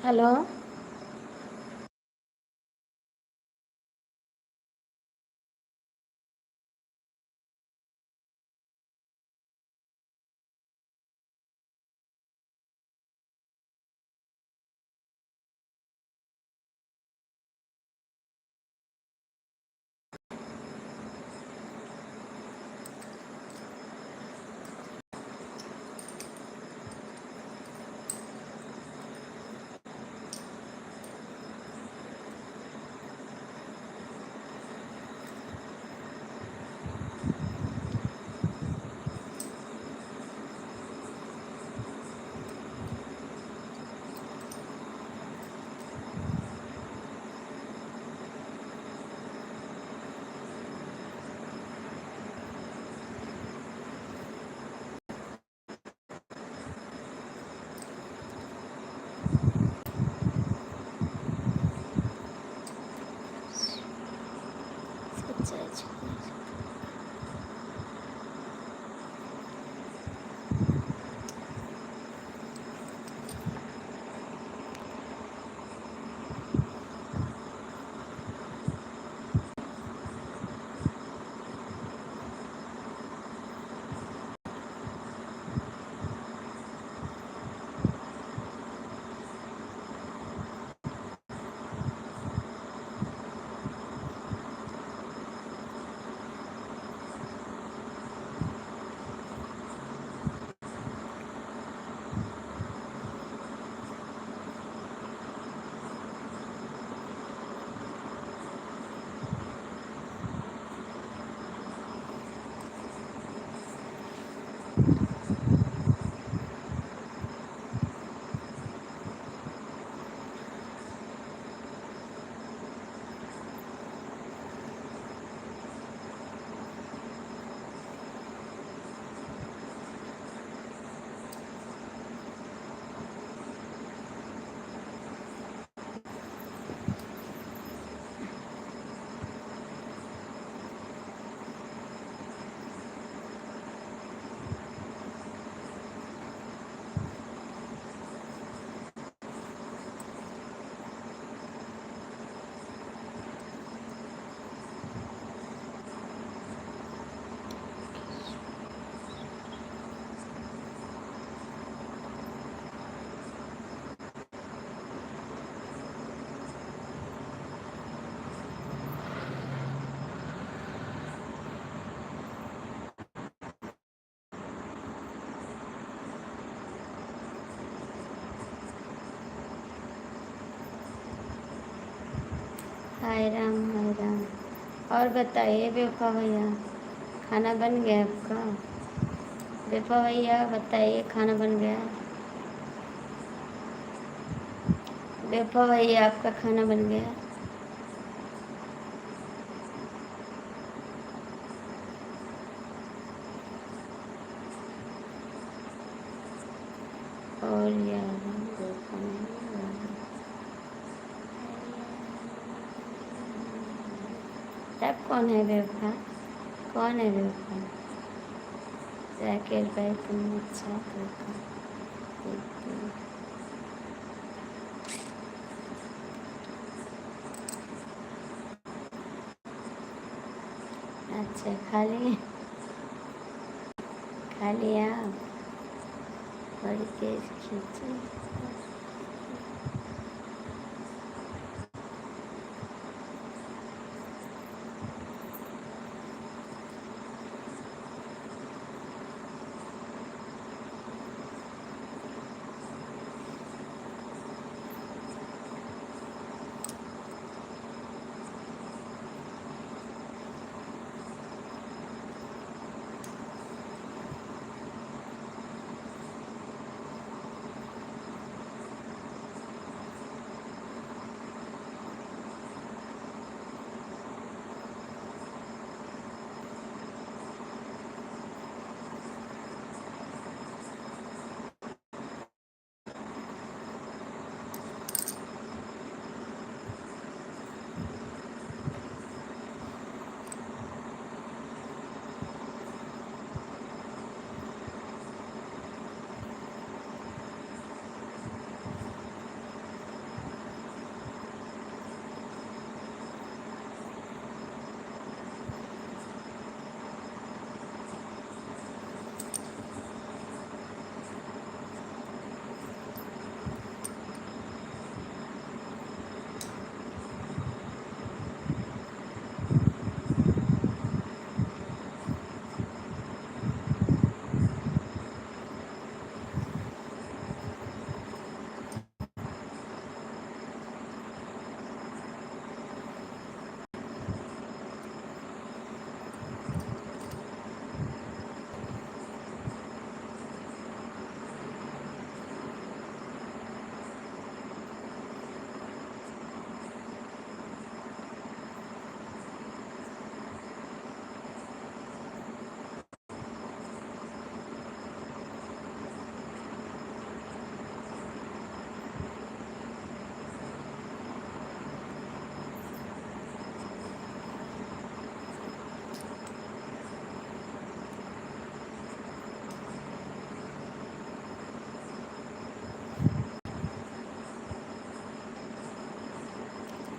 हेलो। हाय राम हाय राम। और बताइए बेवफा भैया, खाना बन गया आपका? बेवफा भैया बताइए, खाना बन गया? बेवफा भैया आपका खाना बन गया? और यार बेवफा नहीं। तब कौन है बेवफा? कौन है बेवफा? राकेश भाई तुम अच्छा बेवफा देखते हो। अच्छा खा लिए? खा लिया आप? बड़ी तेज खींची।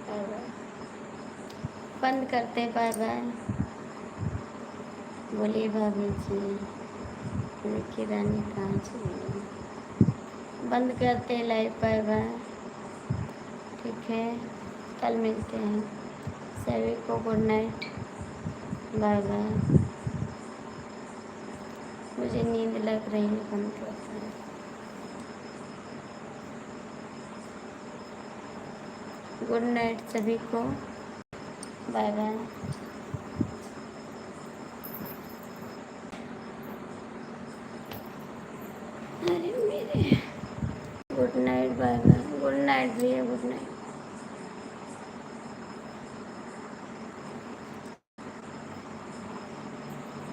Bye bye. बंद करते, बाय बाय। बोलिए भाभी जी, विक्की रानी कहाँ चली गई? बंद करते लाइव, बाय बाय। ठीक है, कल मिलते हैं। सभी को गुड नाइट, बाय बाय। मुझे नींद लग रही है, बंद करते हैं। गुड नाइट सभी को, बाय बाय। अरे मेरे, good night, bye bye. Good night भैया, गुड नाइट।